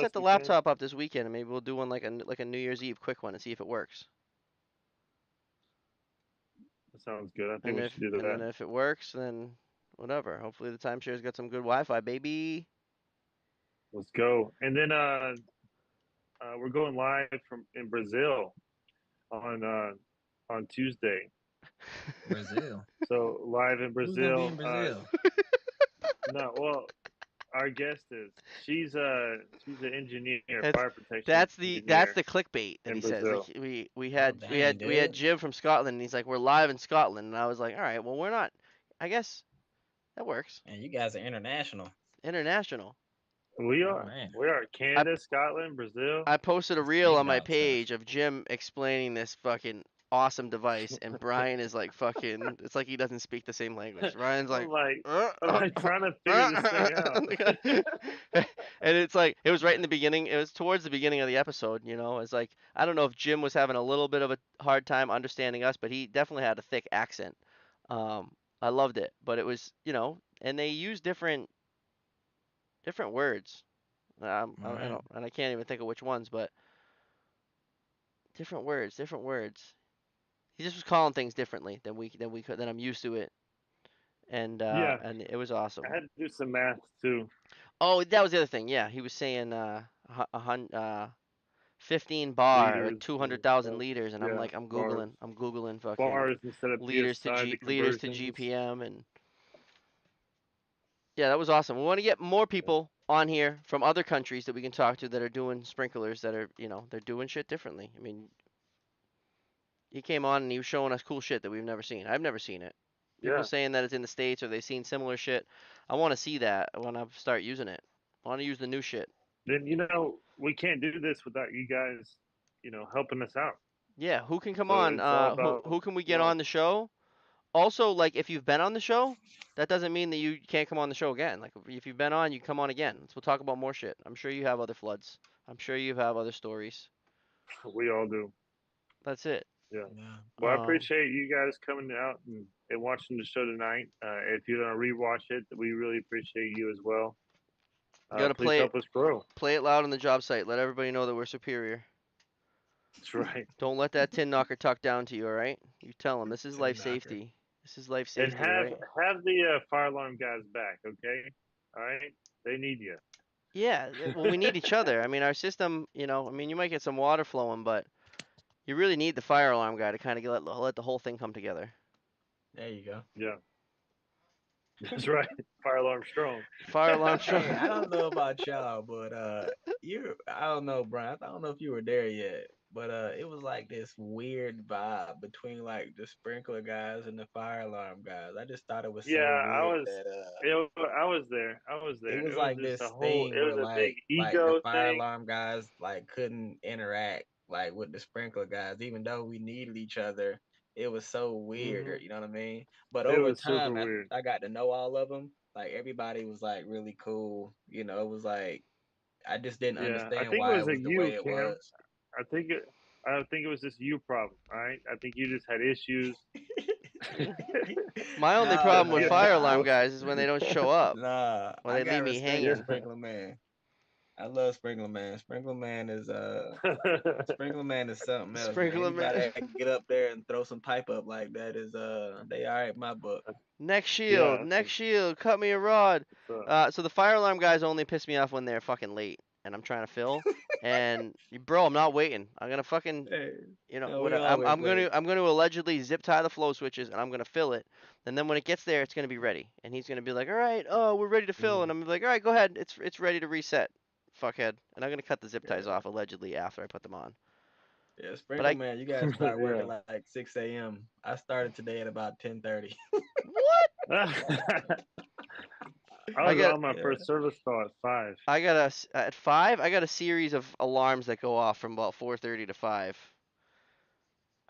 best the we can. laptop up this weekend and maybe we'll do one like a New Year's Eve quick one and see if it works. That sounds good. I think And we if should do and then that. if it works, then whatever. Hopefully the timeshare's got some good Wi-Fi, baby. Let's go. And then we're going live from in Brazil on Tuesday. Brazil. So live in Who's gonna be Brazil. in Brazil? No, well, our guest is she's an engineer, That's fire protection that's engineer the clickbait that in he says. Like Brazil. Oh dang, we had dude. Jim from Scotland and he's like, we're live in Scotland, and I was like, all right, well we're not. I guess that works. And you guys are international. International. Oh man, We are I Canada, Scotland, Brazil. I posted a that's reel big on my dog stuff. page of Jim explaining this fucking awesome device, and Brian is like fucking. It's like he doesn't speak the same language. Ryan's like, I'm like trying to figure this thing out. and it's like it was right in the beginning. It was towards the beginning of the episode. You know, it's like I don't know if Jim was having a little bit of a hard time understanding us, but he definitely had a thick accent. Um, I loved it, but it was and they use different words. All I right. don't, and I can't even think of which ones, but different words, different words. He just was calling things differently than I'm used to it, Yeah, and it was awesome. I had to do some math too. Oh, that was the other thing. Yeah, he was saying a hun 15 bar or Liters and 200,000 stuff. liters, and Yeah, bars. I'm googling fucking Bars instead of PSI, the liters to conversions. GPM, and yeah, that was awesome. We want to get more people on here from other countries that we can talk to that are doing sprinklers that are they're doing shit differently. I mean, he came on and he was showing us cool shit that we've never seen. I've never seen it. People Yeah. saying that it's in the States or they've seen similar shit. I want to see that when I start using it. I want to use the new shit. Then we can't do this without you guys, helping us out. Yeah, who can come So on? it's all about Who can we get love. on the show? Also, like if you've been on the show, that doesn't mean that you can't come on the show again. Like if you've been on, you come on again. So we'll talk about more shit. I'm sure you have other floods. I'm sure you have other stories. We all do. That's it. Yeah. Yeah. Well, I Um, appreciate you guys coming out and watching the show tonight. If you're gonna rewatch it, we really appreciate you as well. you gotta Please help us grow. play it loud on the job site. Let everybody know that we're superior. That's right. Don't let that tin knocker talk down to you. All right? You tell them this is Tin life knocker. safety. This is life And safety. All right? have the fire alarm guys back, okay? All right, they need you. Yeah. Well, we need each other. I mean, our system. I mean, you might get some water flowing, but you really need the fire alarm guy to kind of let the whole thing come together. There you go. Yeah, that's right. Fire alarm strong. Fire alarm Hey, I strong. don't know about y'all, but I don't know, Brian. I don't know if you were there yet, but it was like this weird vibe between like the sprinkler guys and the fire alarm guys. I just thought it was Yeah, so I weird was. that I was there. I was it there. was It was like just a this whole. thing It was where a big like the ego fire thing. alarm guys like couldn't interact like with the sprinkler guys, even though we needed each other. It was so weird, you know what I mean? But It over was time, super after weird. I got to know all of them, like everybody was like really cool. It was like I just didn't Yeah, I understand think it why was it a was the you, way it Cam. was. I think it. I think it was just you problem. All right. I think you just had issues. My only Nah, problem with Yeah, fire man. alarm guys is when they don't show up Nah, or I they got leave me respect for hanging. yeah. Sprinkler Man. I love Sprinkler Man. Sprinkler Man is something else, man. Sprinkler Anybody man. that can get up there and throw some pipe up like that is they all right in my book. Next Yeah. shield, next shield, cut me a rod. So, So the fire alarm guys only piss me off when they're fucking late and I'm trying to fill. And bro, I'm not waiting. I'm gonna fucking, Hey, no, what we always late. I'm gonna allegedly zip tie the flow switches and I'm gonna fill it. And then when it gets there, it's gonna be ready. And he's gonna be like, all right, oh, we're ready to fill. mm, And I'm gonna be like, all right, go ahead. It's ready to reset, fuckhead. And I'm gonna cut the zip ties Yeah, off allegedly after I put them on. yeah, But Sprinkler I Man, you gotta start working yeah. like 6 a.m. I started today at about 10:30. what? I I was got on my Yeah. first service call at 5. at 5. I got a series of alarms that go off from about 4:30 to 5.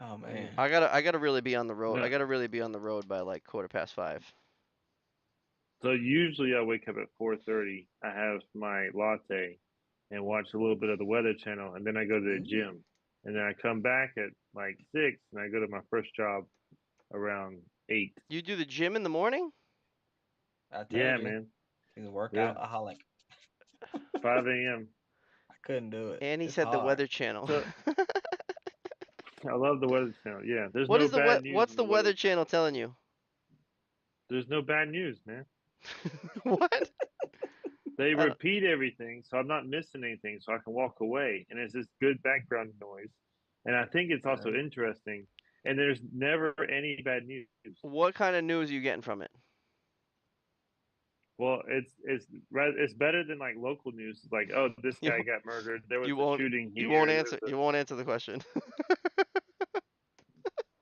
Oh Mm, man. I gotta really be on the road. I no. gotta really be on the road by like 5:15. So usually I wake up at 4:30. I have my latte and watch a little bit of the Weather Channel, and then I go to the Ooh, gym, and then I come back at like 6, and I go to my first job around 8. You do the gym in the morning? I Yeah, told you man. he's a Yeah, workoutaholic. 5 a.m. I couldn't do it. And he It's said the hard. Weather Channel. So I love the Weather Channel. Yeah, there's no bad news What's in the the Weather Weather Channel. Channel telling you? There's no bad news, man. What? They I don't, repeat everything, so I'm not missing anything, so I can walk away, and it's just good background noise. And I think it's also Yeah. interesting. And there's never any bad news. what kind of news are you getting from it? Well, it's better than like local news. It's like, oh, this You guy got murdered. There was you a won't shooting you won't here. answer you won't answer the question.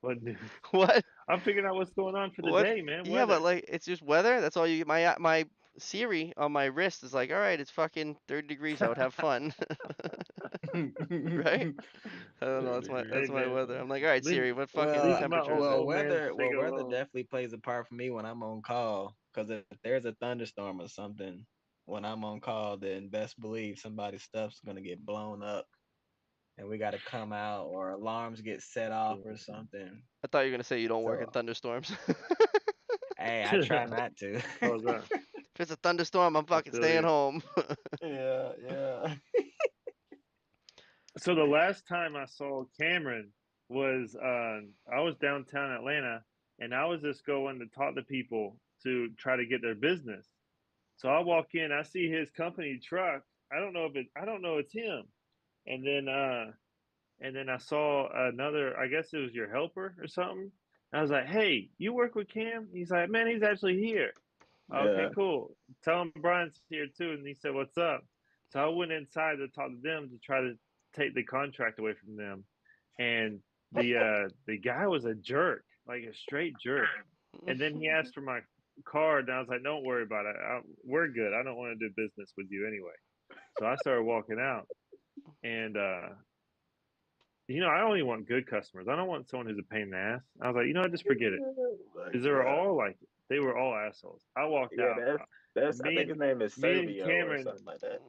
What news? What? I'm figuring out what's going on for the What? day, man. Yeah, but Weather. like it's just weather. That's all you. My Siri on my wrist is like, all right, it's fucking 30 degrees out. Have fun. Right? I don't know. 30 Hey, That's degrees. my man, weather. I'm like, all right, leave Siri, what fucking leave Well, my temperature is it? old man Sig weather alone. definitely plays a part for me when I'm on call. Because if there's a thunderstorm or something, when I'm on call, then best believe somebody's stuff's gonna get blown up, and we gotta come out, or alarms get set off or something. I thought you were gonna say you don't work So, in thunderstorms. hey, I try not to. How's that? If it's a thunderstorm, I'm I fucking feel staying you. home. Yeah, yeah. So the last time I saw Cameron was I was downtown Atlanta, and I was just going to talk to people to try to get their business. So I walk in, I see his company truck. I don't know it's him. And then I saw another, I guess it was your helper or something. And I was like, "Hey, you work with Cam?" He's like, "Man, he's actually here." Okay, Yeah. cool. Tell him Brian's here too. And he said, "What's up?" So I went inside to talk to them to try to take the contract away from them. And the guy was a jerk, like a straight jerk. And then he asked for my card, and I was like, "Don't worry about it. We're good. I don't want to do business with you anyway." So I started walking out, and I only want good customers. I don't want someone who's a pain in the ass. I was like, you know what, just forget it, Like, because they were yeah. all like, they were all assholes. I walked Yeah, out. that's I Me think his and name is me and Servio or Cameron, something like that.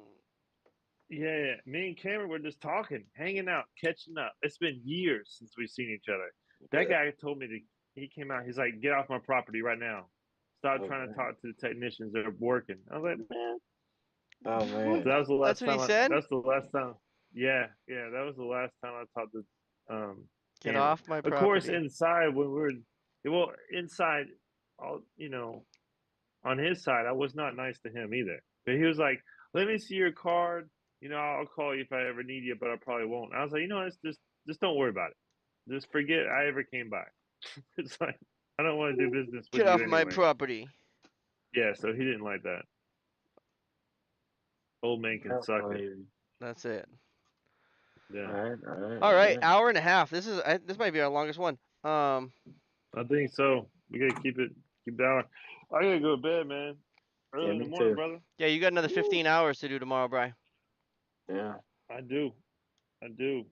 Yeah, me and Cameron were just talking, hanging out, catching up. It's been years since we've seen each other. That Yeah. guy told me to. He came out. He's like, "Get off my property right now. Stop Oh trying to man. talk to the technicians that are working." I was like, "Man." Oh What? So man. that was the That's last what he time. said? That's the last time. Yeah, yeah, that was the last time I talked to Get Cameron. off my Of course, property. inside when we were, well, inside, all on his side, I was not nice to him either. But he was like, "Let me see your card. I'll call you if I ever need you, but I probably won't." I was like, it's just don't worry about it. Just forget I ever came by. It's like I don't want to do business with Get you off my anyway. property. Yeah, so he didn't like that. Old man can That's suck it. crazy. That's it. All Yeah, right, all right, All all right, right. hour and a half. This might be our longest one. I think so. We gotta keep down. I gotta go to bed, man. Yeah, Early in the me morning, too. brother. Yeah, you got another Woo. 15 hours to do tomorrow, Bry. Yeah. I do. I do.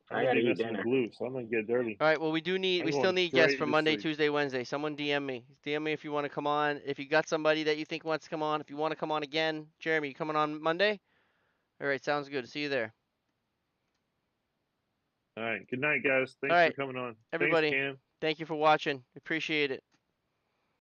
I'm I gonna gotta be eat messing with dinner. glue, so I'm gonna get dirty. All right. Well, we I'm still going need guests straight for to Monday, sleep. Tuesday, Wednesday. Someone DM me. DM me if you want to come on. If you got somebody that you think wants to come on. If you want to come on again, Jeremy, you coming on Monday? All right. Sounds good. See you there. All right. Good night, guys. All Thanks for right, coming on. Thanks, everybody. Cam. Thank you for watching. Appreciate it.